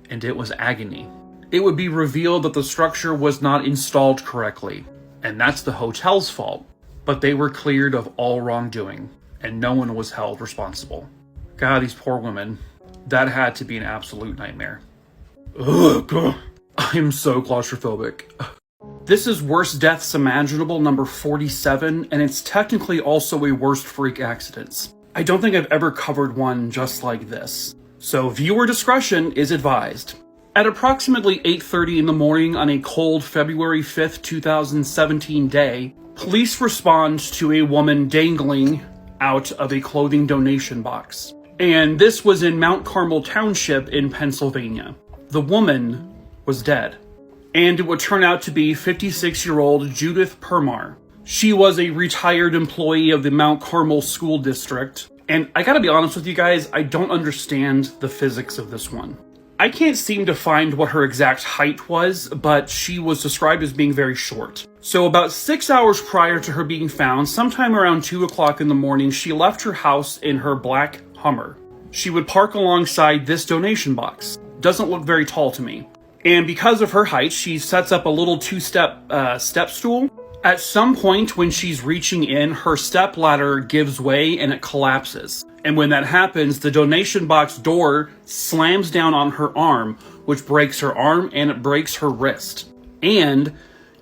and it was agony. It would be revealed that the structure was not installed correctly, and that's the hotel's fault, but they were cleared of all wrongdoing, and no one was held responsible. God, these poor women. That had to be an absolute nightmare. Ugh, I am so claustrophobic. This is Worst Deaths Imaginable number 47, and it's technically also a Worst Freak Accidents. I don't think I've ever covered one just like this, so viewer discretion is advised. At approximately 8:30 in the morning on a cold February 5th, 2017 day, police respond to a woman dangling out of a clothing donation box. And this was in Mount Carmel Township in Pennsylvania. The woman was dead. And it would turn out to be 56-year-old Judith Permar. She was a retired employee of the Mount Carmel School District. And I gotta be honest with you guys, I don't understand the physics of this one. I can't seem to find what her exact height was, but she was described as being very short. So about 6 hours prior to her being found, sometime around 2 o'clock in the morning, she left her house in her black Hummer. She would park alongside this donation box. Doesn't look very tall to me. And because of her height, she sets up a little 2-step step stool. At some point when she's reaching in, her step ladder gives way and it collapses. And when that happens, the donation box door slams down on her arm, which breaks her arm and it breaks her wrist. And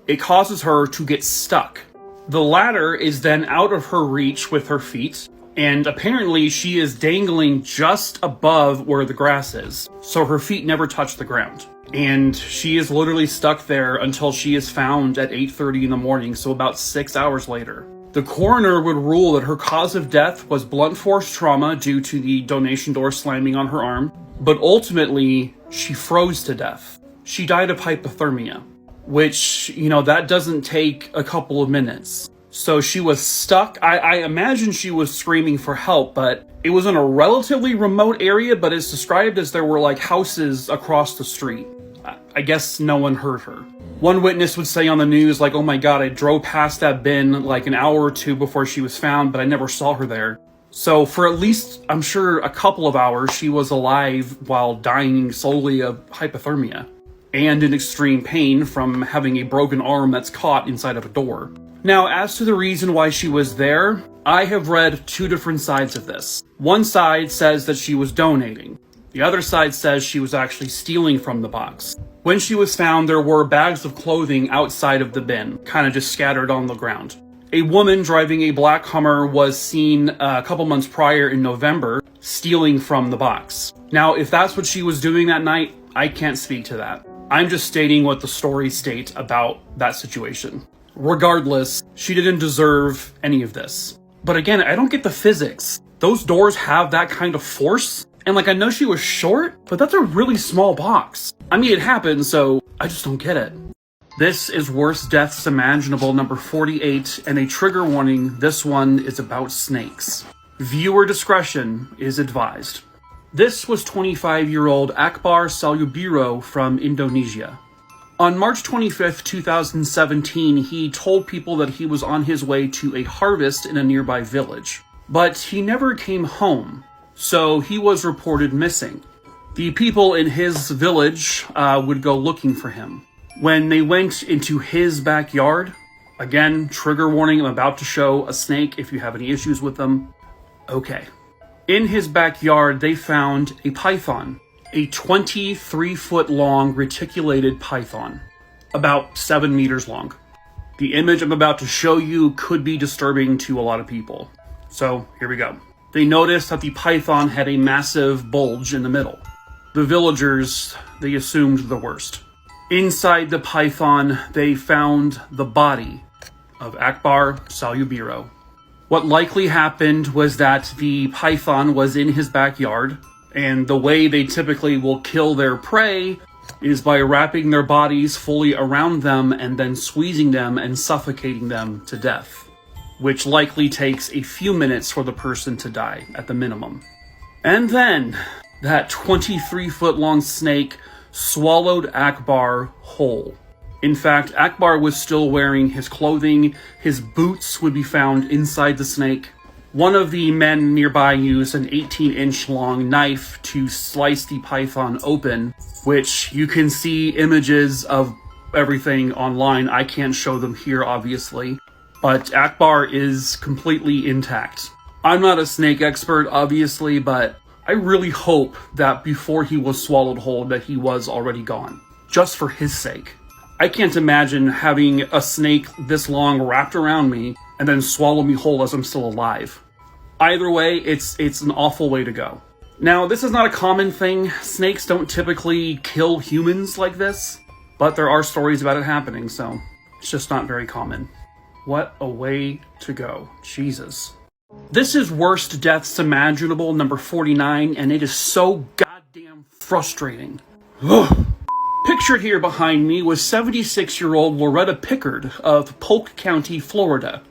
it causes her to get stuck. The ladder is then out of her reach with her feet, and apparently she is dangling just above where the grass is, so her feet never touch the ground. And she is literally stuck there until she is found at 8:30 in the morning, so about 6 hours later. The coroner would rule that her cause of death was blunt force trauma due to the donation door slamming on her arm, but ultimately, she froze to death. She died of hypothermia, which, that doesn't take a couple of minutes. So she was stuck. I imagine she was screaming for help, but it was in a relatively remote area, but it's described as there were houses across the street. I guess no one heard her. One witness would say on the news, oh my god, I drove past that bin an hour or two before she was found, but I never saw her there. So for at least, I'm sure, a couple of hours, she was alive while dying slowly of hypothermia and in extreme pain from having a broken arm that's caught inside of a door. Now, as to the reason why she was there, I have read two different sides of this. One side says that she was donating. The other side says she was actually stealing from the box. When she was found, there were bags of clothing outside of the bin, kind of just scattered on the ground. A woman driving a black Hummer was seen a couple months prior in November stealing from the box. Now, if that's what she was doing that night, I can't speak to that. I'm just stating what the stories state about that situation. Regardless, she didn't deserve any of this. But again, I don't get the physics. Those doors have that kind of force? And like, I know she was short, but that's a really small box. I mean, it happened, so I just don't get it. This is Worst Deaths Imaginable number 48, and a trigger warning, this one is about snakes. Viewer discretion is advised. This was 25-year-old Akbar Salubiro from Indonesia. On March 25th, 2017, he told people that he was on his way to a harvest in a nearby village. But he never came home, so he was reported missing. The people in his village would go looking for him. When they went into his backyard, again, trigger warning, I'm about to show a snake if you have any issues with them. Okay. In his backyard, they found a python, a 23-foot long reticulated python, about 7 meters long. The image I'm about to show you could be disturbing to a lot of people. So here we go. They noticed that the python had a massive bulge in the middle. The villagers, they assumed the worst. Inside the python, they found the body of Akbar Salubiro. What likely happened was that the python was in his backyard, and the way they typically will kill their prey is by wrapping their bodies fully around them and then squeezing them and suffocating them to death, which likely takes a few minutes for the person to die at the minimum. And then that 23-foot long snake swallowed Akbar whole. In fact, Akbar was still wearing his clothing. His boots would be found inside the snake. One of the men nearby used an 18-inch long knife to slice the python open, which you can see images of everything online. I can't show them here, obviously, but Akbar is completely intact. I'm not a snake expert, obviously, but I really hope that before he was swallowed whole that he was already gone, just for his sake. I can't imagine having a snake this long wrapped around me and then swallow me whole as I'm still alive. Either way, it's an awful way to go. Now, this is not a common thing. Snakes don't typically kill humans like this, but there are stories about it happening, so it's just not very common. What a way to go. Jesus. This is Worst Deaths Imaginable number 49, and it is so goddamn frustrating. Ugh. Pictured here behind me was 76-year-old Loretta Pickard of Polk County, Florida.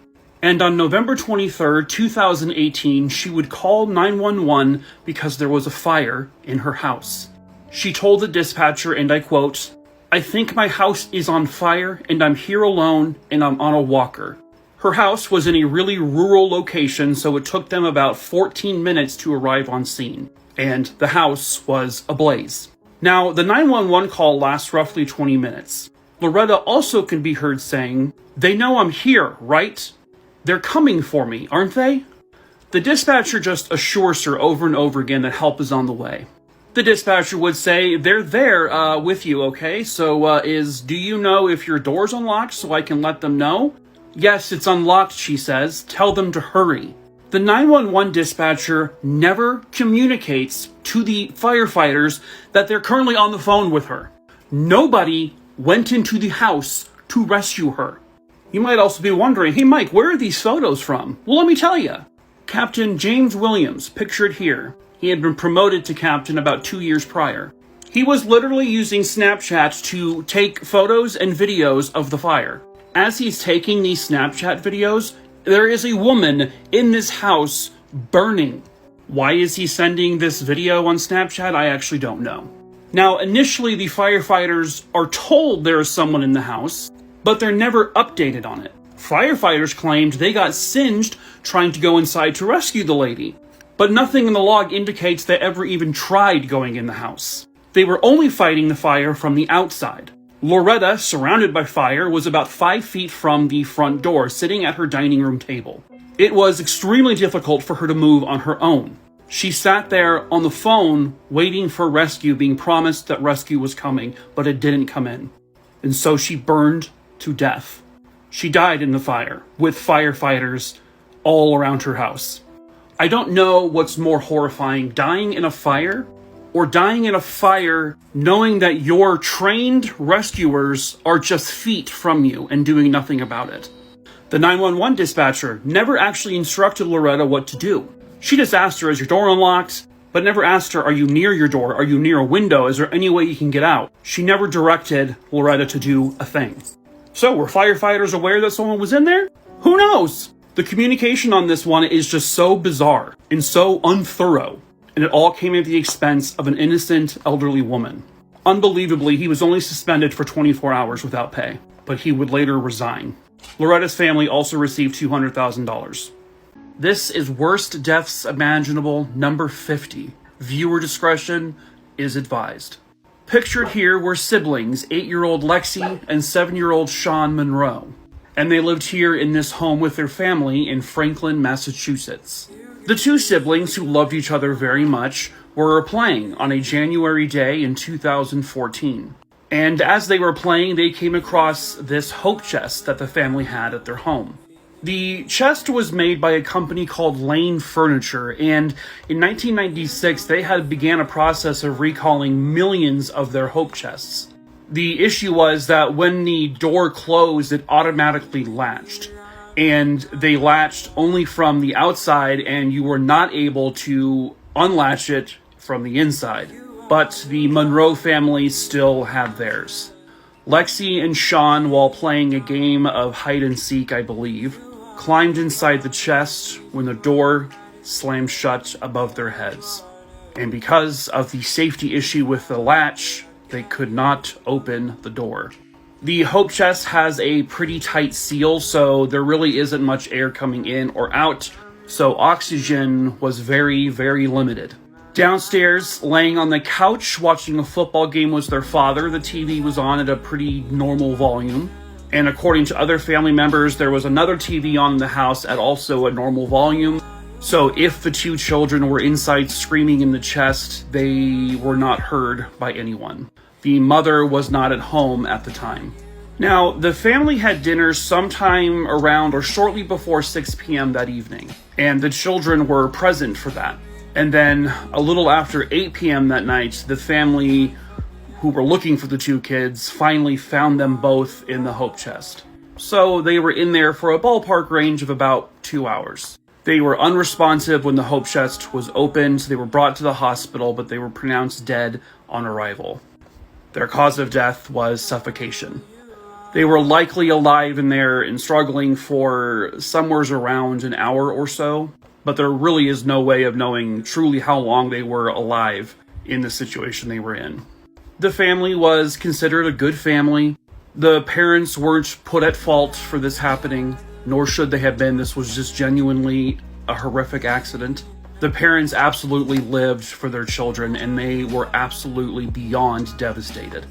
And on November 23rd, 2018, she would call 911 because there was a fire in her house. She told the dispatcher, and I quote, "I think my house is on fire, and I'm here alone, and I'm on a walker." Her house was in a really rural location, so it took them about 14 minutes to arrive on scene, and the house was ablaze. Now, the 911 call lasts roughly 20 minutes. Loretta also can be heard saying, "They know I'm here, right? They're coming for me, aren't they?" The dispatcher just assures her over and over again that help is on the way. The dispatcher would say, "They're there with you, okay? So do you know if your door's unlocked so I can let them know?" "Yes, it's unlocked," she says. "Tell them to hurry." The 911 dispatcher never communicates to the firefighters that they're currently on the phone with her. Nobody went into the house to rescue her. You might also be wondering, hey Mike, where are these photos from? Well, let me tell you. Captain James Williams, pictured here. He had been promoted to captain about 2 years prior. He was literally using Snapchat to take photos and videos of the fire. As he's taking these Snapchat videos, there is a woman in this house burning. Why is he sending this video on Snapchat? I actually don't know. Now, initially, the firefighters are told there is someone in the house, but they're never updated on it. Firefighters claimed they got singed trying to go inside to rescue the lady, but nothing in the log indicates they ever even tried going in the house. They were only fighting the fire from the outside. Loretta, surrounded by fire, was about 5 feet from the front door, sitting at her dining room table. It was extremely difficult for her to move on her own. She sat there on the phone waiting for rescue, being promised that rescue was coming, but it didn't come in. And so she burned to death. She died in the fire with firefighters all around her house. I don't know what's more horrifying, dying in a fire or dying in a fire knowing that your trained rescuers are just feet from you and doing nothing about it. The 911 dispatcher never actually instructed Loretta what to do. She just asked her, is your door unlocked? But never asked her, are you near your door? Are you near a window? Is there any way you can get out? She never directed Loretta to do a thing. So were firefighters aware that someone was in there? Who knows? The communication on this one is just so bizarre and so unthorough. And it all came at the expense of an innocent elderly woman. Unbelievably, he was only suspended for 24 hours without pay, but he would later resign. Loretta's family also received $200,000. This is Worst Deaths Imaginable number 50. Viewer discretion is advised. Pictured here were siblings, 8-year-old Lexi and 7-year-old Sean Monroe. And they lived here in this home with their family in Franklin, Massachusetts. The two siblings, who loved each other very much, were playing on a January day in 2014. And as they were playing, they came across this hope chest that the family had at their home. The chest was made by a company called Lane Furniture, and in 1996, they had began a process of recalling millions of their hope chests. The issue was that when the door closed, it automatically latched. And they latched only from the outside, and you were not able to unlatch it from the inside. But the Monroe family still had theirs. Lexi and Sean, while playing a game of hide and seek, I believe, climbed inside the chest when the door slammed shut above their heads. And because of the safety issue with the latch, they could not open the door. The hope chest has a pretty tight seal, so there really isn't much air coming in or out, so oxygen was very, very limited. Downstairs, laying on the couch, watching a football game was their father. The TV was on at a pretty normal volume. And according to other family members, there was another TV on in the house at also a normal volume. So if the two children were inside screaming in the chest, they were not heard by anyone. The mother was not at home at the time. Now, the family had dinner sometime around or shortly before 6 p.m. that evening, and the children were present for that. And then a little after 8 p.m. that night, the family who were looking for the two kids finally found them both in the hope chest. So they were in there for a ballpark range of about 2 hours. They were unresponsive when the hope chest was opened. They were brought to the hospital, but they were pronounced dead on arrival. Their cause of death was suffocation. They were likely alive in there and struggling for somewhere around an hour or so, but there really is no way of knowing truly how long they were alive in the situation they were in. The family was considered a good family. The parents weren't put at fault for this happening, nor should they have been. This was just genuinely a horrific accident. The parents absolutely lived for their children, and they were absolutely beyond devastated.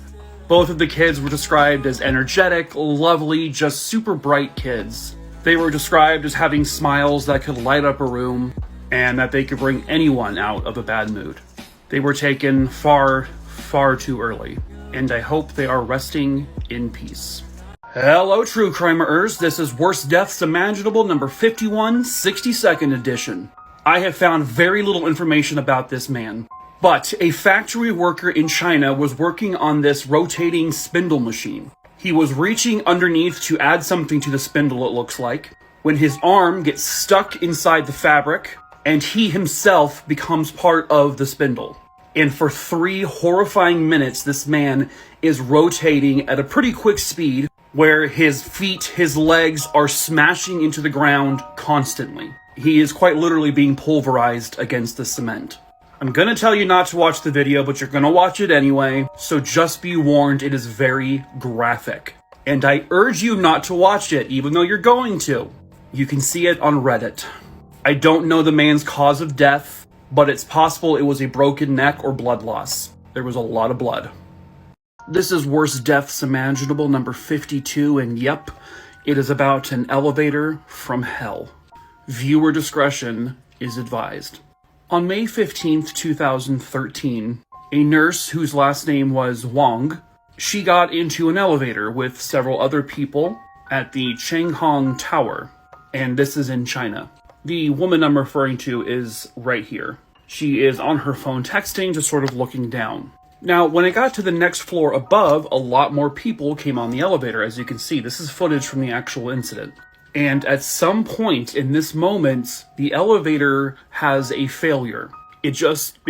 Both of the kids were described as energetic, lovely, just super bright kids. They were described as having smiles that could light up a room, and that they could bring anyone out of a bad mood. They were taken far, far too early, and I hope they are resting in peace. Hello, true crimerers. This is Worst Deaths Imaginable number 51, 62nd edition. I have found very little information about this man, but a factory worker in China was working on this rotating spindle machine. He was reaching underneath to add something to the spindle, it looks like, when his arm gets stuck inside the fabric, and he himself becomes part of the spindle. And for 3 horrifying minutes, this man is rotating at a pretty quick speed, where his feet, his legs are smashing into the ground constantly. He is quite literally being pulverized against the cement. I'm gonna tell you not to watch the video, but you're gonna watch it anyway, so just be warned, it is very graphic. And I urge you not to watch it, even though you're going to. You can see it on Reddit. I don't know the man's cause of death, but it's possible it was a broken neck or blood loss. There was a lot of blood. This is Worst Deaths Imaginable number 52, and yep, it is about an elevator from hell. Viewer discretion is advised. On May 15th, 2013, a nurse whose last name was Wang, she got into an elevator with several other people at the Changhong Tower, and this is in China. The woman I'm referring to is right here. She is on her phone texting, just sort of looking down. Now, when it got to the next floor above, a lot more people came on the elevator, as you can see. This is footage from the actual incident. And at some point in this moment, the elevator has a failure. It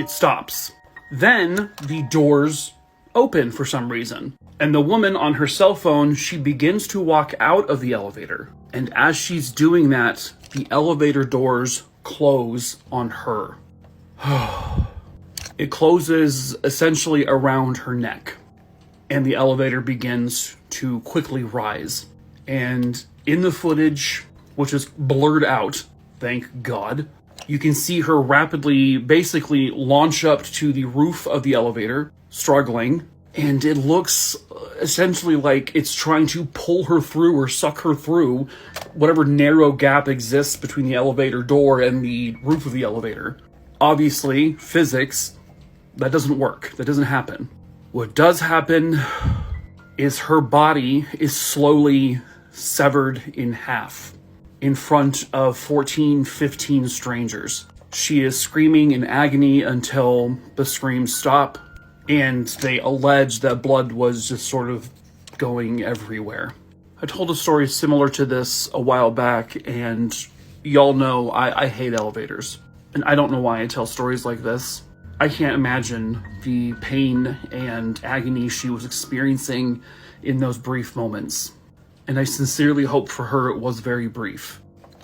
stops. Then the doors open for some reason. And the woman on her cell phone, she begins to walk out of the elevator. And as she's doing that, the elevator doors close on her. It closes essentially around her neck. And the elevator begins to quickly rise. And in the footage, which is blurred out, thank God, you can see her rapidly, basically launch up to the roof of the elevator, struggling, and it looks essentially like it's trying to pull her through or suck her through whatever narrow gap exists between the elevator door and the roof of the elevator. Obviously, physics, that doesn't work. That doesn't happen. What does happen is her body is slowly severed in half in front of 15 strangers. She is screaming in agony until the screams stop, and they allege that blood was just sort of going everywhere. I told a story similar to this a while back, and y'all know I hate elevators. And I don't know why I tell stories like this. I can't imagine the pain and agony she was experiencing in those brief moments. And I sincerely hope for her it was very brief.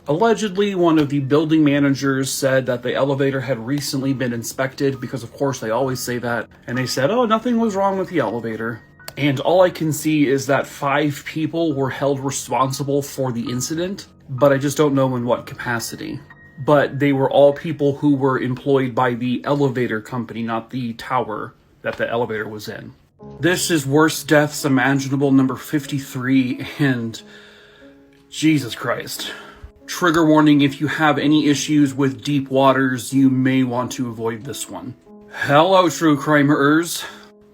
Allegedly, one of the building managers said that the elevator had recently been inspected, because of course they always say that, and they said, oh, nothing was wrong with the elevator. And all I can see is that 5 people were held responsible for the incident, but I just don't know in what capacity. But they were all people who were employed by the elevator company, not the tower that the elevator was in. This is Worst Deaths Imaginable number 53, and Jesus Christ. Trigger warning, if you have any issues with deep waters, you may want to avoid this one. Hello, true crimerers.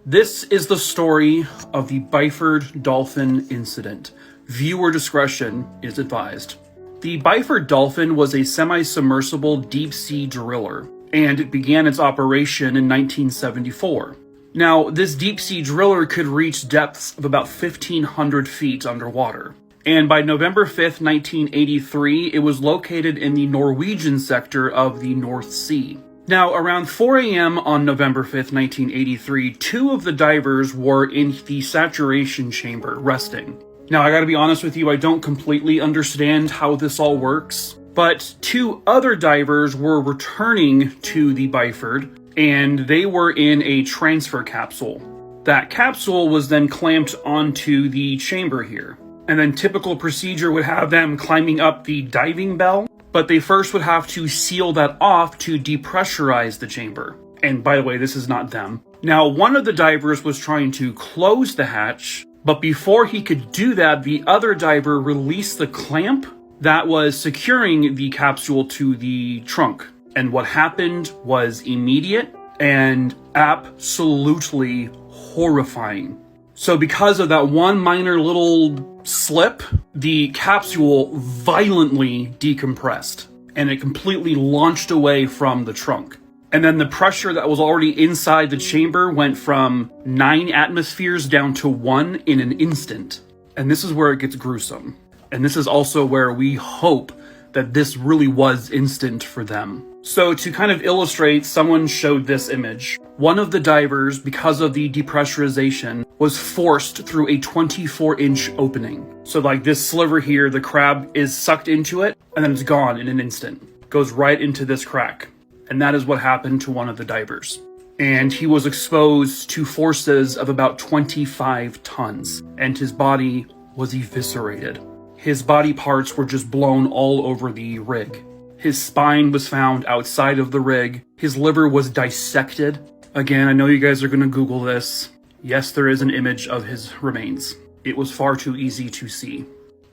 This is the story of the Byford Dolphin incident. Viewer discretion is advised. The Byford Dolphin was a semi-submersible deep-sea driller, and it began its operation in 1974. Now, this deep-sea driller could reach depths of about 1,500 feet underwater. And by November 5th, 1983, it was located in the Norwegian sector of the North Sea. Now, around 4 a.m. on November 5th, 1983, 2 of the divers were in the saturation chamber, resting. Now, I gotta be honest with you, I don't completely understand how this all works, but 2 other divers were returning to the Byford, and they were in a transfer capsule. That capsule was then clamped onto the chamber here. And then typical procedure would have them climbing up the diving bell, but they first would have to seal that off to depressurize the chamber. And by the way, this is not them. Now, one of the divers was trying to close the hatch, but before he could do that, the other diver released the clamp that was securing the capsule to the trunk. And what happened was immediate and absolutely horrifying. So because of that one minor little slip, the capsule violently decompressed and it completely launched away from the trunk. And then the pressure that was already inside the chamber went from 9 atmospheres down to 1 in an instant. And this is where it gets gruesome. And this is also where we hope that this really was instant for them. So to kind of illustrate, someone showed this image. One of the divers, because of the depressurization, was forced through a 24-inch opening. So like this sliver here, the crab is sucked into it, and then it's gone in an instant. Goes right into this crack. And that is what happened to one of the divers. And he was exposed to forces of about 25 tons, and his body was eviscerated. His body parts were just blown all over the rig. His spine was found outside of the rig. His liver was dissected. Again, I know you guys are going to Google this. Yes, there is an image of his remains. It was far too easy to see.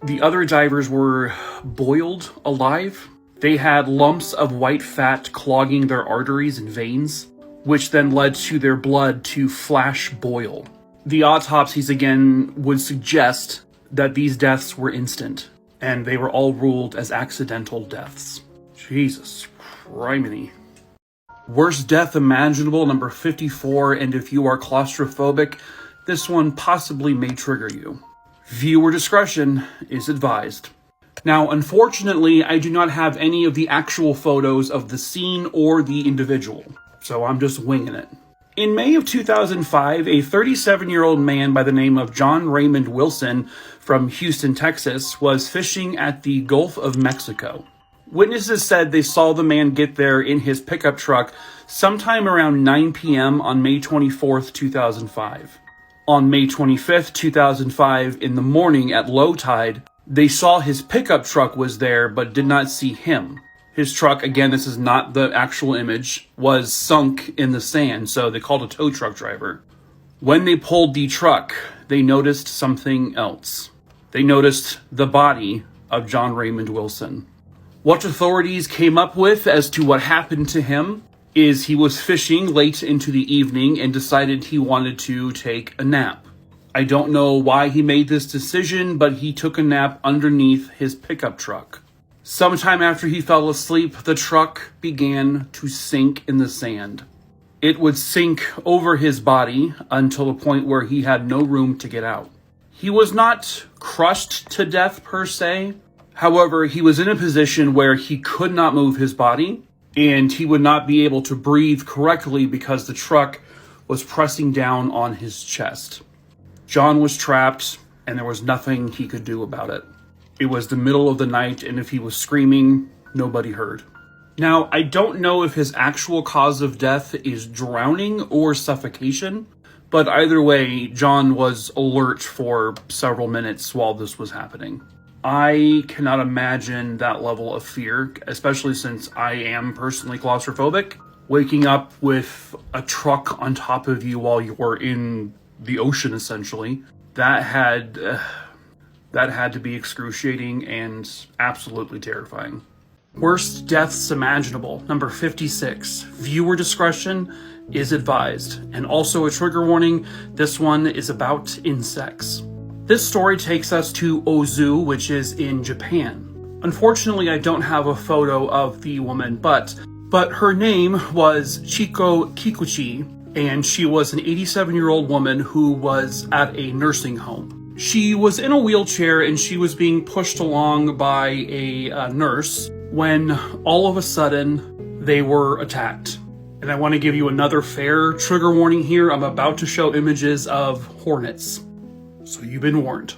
The other divers were boiled alive. They had lumps of white fat clogging their arteries and veins, which then led to their blood to flash boil. The autopsies again would suggest that these deaths were instant, and they were all ruled as accidental deaths. Jesus criminy. Worst death imaginable, number 54, and if you are claustrophobic, this one possibly may trigger you. Viewer discretion is advised. Now, unfortunately, I do not have any of the actual photos of the scene or the individual, so I'm just winging it. In May of 2005, a 37-year-old man by the name of John Raymond Wilson from Houston, Texas, was fishing at the Gulf of Mexico. Witnesses said they saw the man get there in his pickup truck sometime around 9 p.m. on May 24th, 2005. On May 25th, 2005, in the morning at low tide, they saw his pickup truck was there but did not see him. His truck, again, this is not the actual image, was sunk in the sand, so they called a tow truck driver. When they pulled the truck, they noticed something else. They noticed the body of John Raymond Wilson. What authorities came up with as to what happened to him is he was fishing late into the evening and decided he wanted to take a nap. I don't know why he made this decision, but he took a nap underneath his pickup truck. Sometime after he fell asleep, the truck began to sink in the sand. It would sink over his body until the point where he had no room to get out. He was not crushed to death per se. However, he was in a position where he could not move his body, and he would not be able to breathe correctly because the truck was pressing down on his chest. John was trapped, and there was nothing he could do about it. It was the middle of the night, and if he was screaming, nobody heard. Now, I don't know if his actual cause of death is drowning or suffocation, but either way, John was alert for several minutes while this was happening. I cannot imagine that level of fear, especially since I am personally claustrophobic. Waking up with a truck on top of you while you're in the ocean, essentially, that had to be excruciating and absolutely terrifying. Worst deaths imaginable, number 56. Viewer discretion is advised. And also a trigger warning, this one is about insects. This story takes us to Ozu, which is in Japan. Unfortunately, I don't have a photo of the woman, but her name was Chiko Kikuchi, and she was an 87-year-old woman who was at a nursing home. She was in a wheelchair and she was being pushed along by a nurse when all of a sudden they were attacked. And I want to give you another fair trigger warning here. I'm about to show images of hornets. So you've been warned.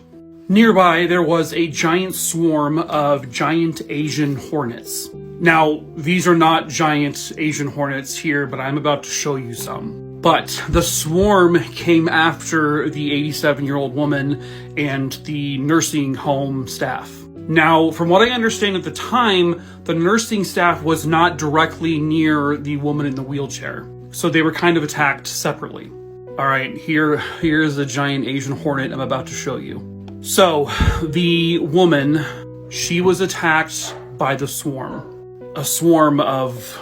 Nearby, there was a giant swarm of giant Asian hornets. Now, these are not giant Asian hornets here, but I'm about to show you some. But the swarm came after the 87-year-old woman and the nursing home staff. Now, from what I understand at the time, the nursing staff was not directly near the woman in the wheelchair. So they were kind of attacked separately. All right, here's a giant Asian hornet I'm about to show you. So, the woman, she was attacked by the swarm. A swarm of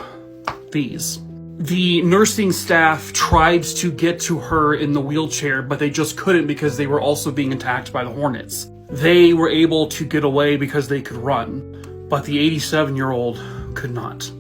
these. The nursing staff tried to get to her in the wheelchair, but they just couldn't because they were also being attacked by the hornets. They were able to get away because they could run, but the 87-year-old could not.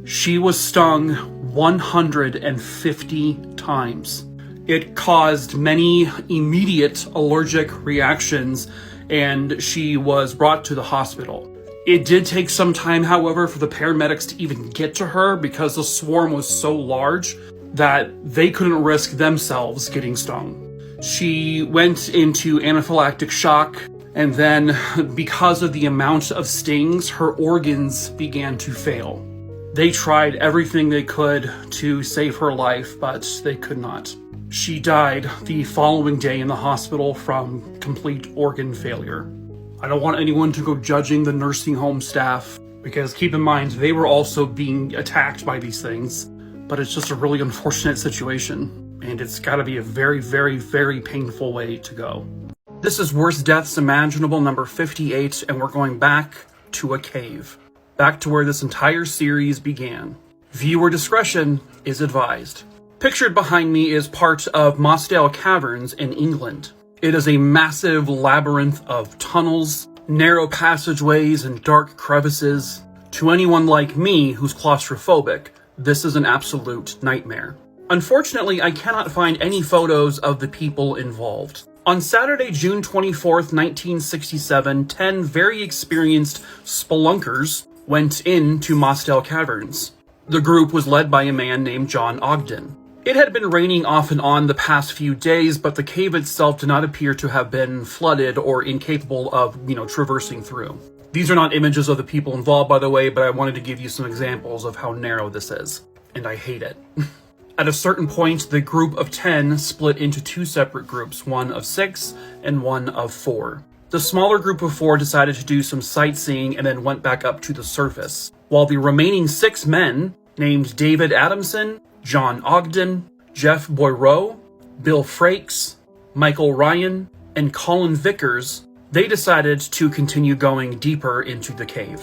She was stung 150 times. It caused many immediate allergic reactions, and she was brought to the hospital. It did take some time, however, for the paramedics to even get to her because the swarm was so large that they couldn't risk themselves getting stung. She went into anaphylactic shock, and then because of the amount of stings, her organs began to fail. They tried everything they could to save her life, but they could not. She died the following day in the hospital from complete organ failure. I don't want anyone to go judging the nursing home staff, because keep in mind, they were also being attacked by these things, but it's just a really unfortunate situation, and it's gotta be a very, very, very painful way to go. This is Worst Deaths Imaginable, number 58, and we're going back to a cave. back to where this entire series began. Viewer discretion is advised. Pictured behind me is part of Mossdale Caverns in England. It is a massive labyrinth of tunnels, narrow passageways, and dark crevices. To anyone like me who's claustrophobic, this is an absolute nightmare. Unfortunately, I cannot find any photos of the people involved. On Saturday, June 24th, 1967, 10 very experienced spelunkers went into Mossdale Caverns. The group was led by a man named John Ogden. It had been raining off and on the past few days, but the cave itself did not appear to have been flooded or incapable of, traversing through. These are not images of the people involved, by the way, but I wanted to give you some examples of how narrow this is. And I hate it. At a certain point, the group of 10 split into two separate groups, one of 6 and one of 4. The smaller group of 4 decided to do some sightseeing and then went back up to the surface, while the remaining 6 men, named David Adamson, John Ogden, Jeff Boyreau, Bill Frakes, Michael Ryan, and Colin Vickers, they decided to continue going deeper into the cave.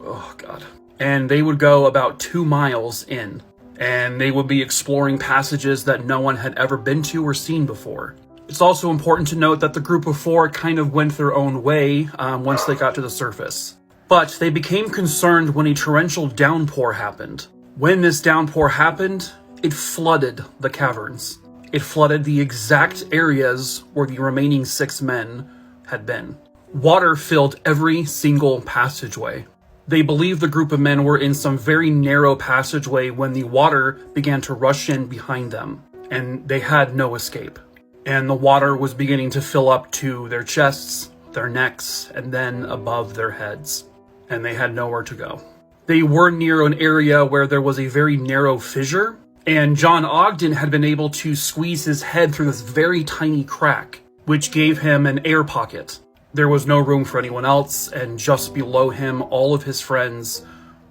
Oh, God. And they would go about 2 miles in. And they would be exploring passages that no one had ever been to or seen before. It's also important to note that the group of 4 kind of went their own way once they got to the surface. But they became concerned when a torrential downpour happened. When this downpour happened, it flooded the caverns. It flooded the exact areas where the remaining 6 men had been. Water filled every single passageway. They believed the group of men were in some very narrow passageway when the water began to rush in behind them, and they had no escape. And the water was beginning to fill up to their chests, their necks, and then above their heads, and they had nowhere to go. They were near an area where there was a very narrow fissure, and John Ogden had been able to squeeze his head through this very tiny crack, which gave him an air pocket. There was no room for anyone else, and just below him, all of his friends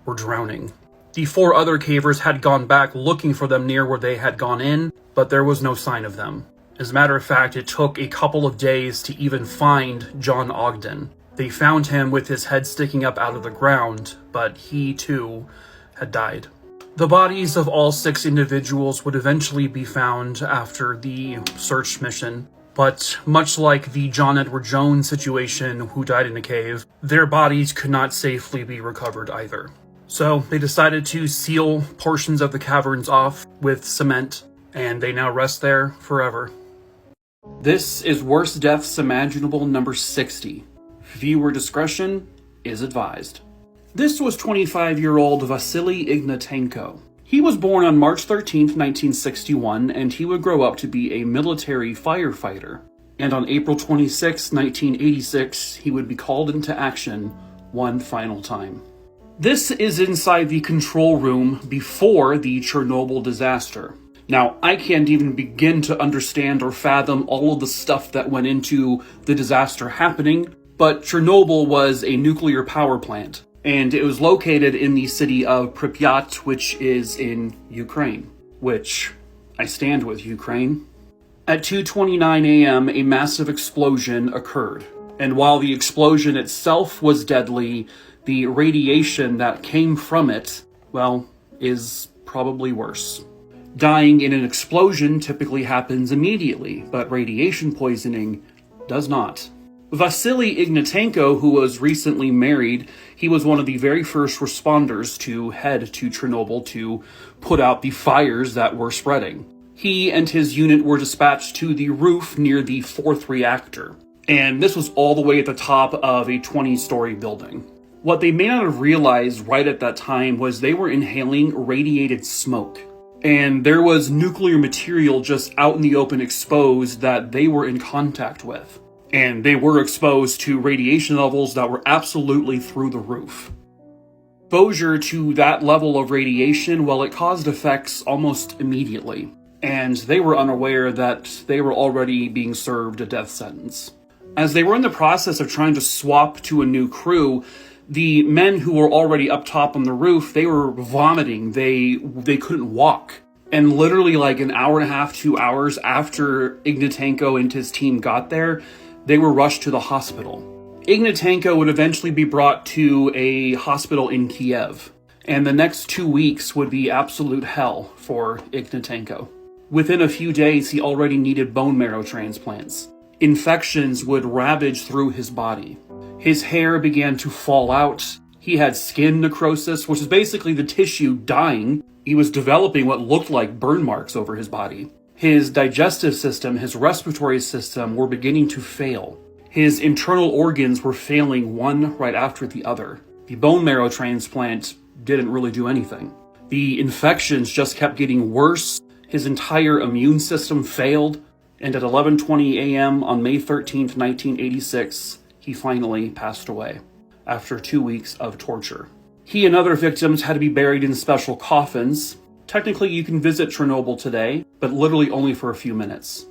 were drowning. The 4 other cavers had gone back looking for them near where they had gone in, but there was no sign of them. As a matter of fact, it took a couple of days to even find John Ogden. They found him with his head sticking up out of the ground, but he too had died. The bodies of all 6 individuals would eventually be found after the search mission. But much like the John Edward Jones situation who died in a cave, their bodies could not safely be recovered either. So they decided to seal portions of the caverns off with cement, and they now rest there forever. This is Worst Deaths Imaginable number 60. Viewer discretion is advised. This was 25-year-old Vasily Ignatenko. He was born on March 13, 1961, and he would grow up to be a military firefighter. And on April 26, 1986, he would be called into action one final time. This is inside the control room before the Chernobyl disaster. Now, I can't even begin to understand or fathom all of the stuff that went into the disaster happening, but Chernobyl was a nuclear power plant. And it was located in the city of Pripyat, which is in Ukraine. Which, I stand with Ukraine. At 2:29 a.m., a massive explosion occurred. And while the explosion itself was deadly, the radiation that came from it, well, is probably worse. Dying in an explosion typically happens immediately, but radiation poisoning does not. Vasily Ignatenko, who was recently married, he was one of the very first responders to head to Chernobyl to put out the fires that were spreading. He and his unit were dispatched to the roof near the 4th reactor, and this was all the way at the top of a 20-story building. What they may not have realized right at that time was they were inhaling radiated smoke, and there was nuclear material just out in the open exposed that they were in contact with. And they were exposed to radiation levels that were absolutely through the roof. Exposure to that level of radiation, well, it caused effects almost immediately. And they were unaware that they were already being served a death sentence. As they were in the process of trying to swap to a new crew, the men who were already up top on the roof, they were vomiting. They couldn't walk. And literally like an hour and a half, 2 hours after Ignatenko and his team got there, they were rushed to the hospital. Ignatenko would eventually be brought to a hospital in Kiev, and the next 2 weeks would be absolute hell for Ignatenko. Within a few days, he already needed bone marrow transplants. Infections would ravage through his body. His hair began to fall out. He had skin necrosis, which is basically the tissue dying. He was developing what looked like burn marks over his body. His digestive system, his respiratory system were beginning to fail. His internal organs were failing one right after the other. The bone marrow transplant didn't really do anything. The infections just kept getting worse. His entire immune system failed. And at 11:20 a.m. on May 13th, 1986, he finally passed away after 2 weeks of torture. He and other victims had to be buried in special coffins. Technically, you can visit Chernobyl today, but literally only for a few minutes.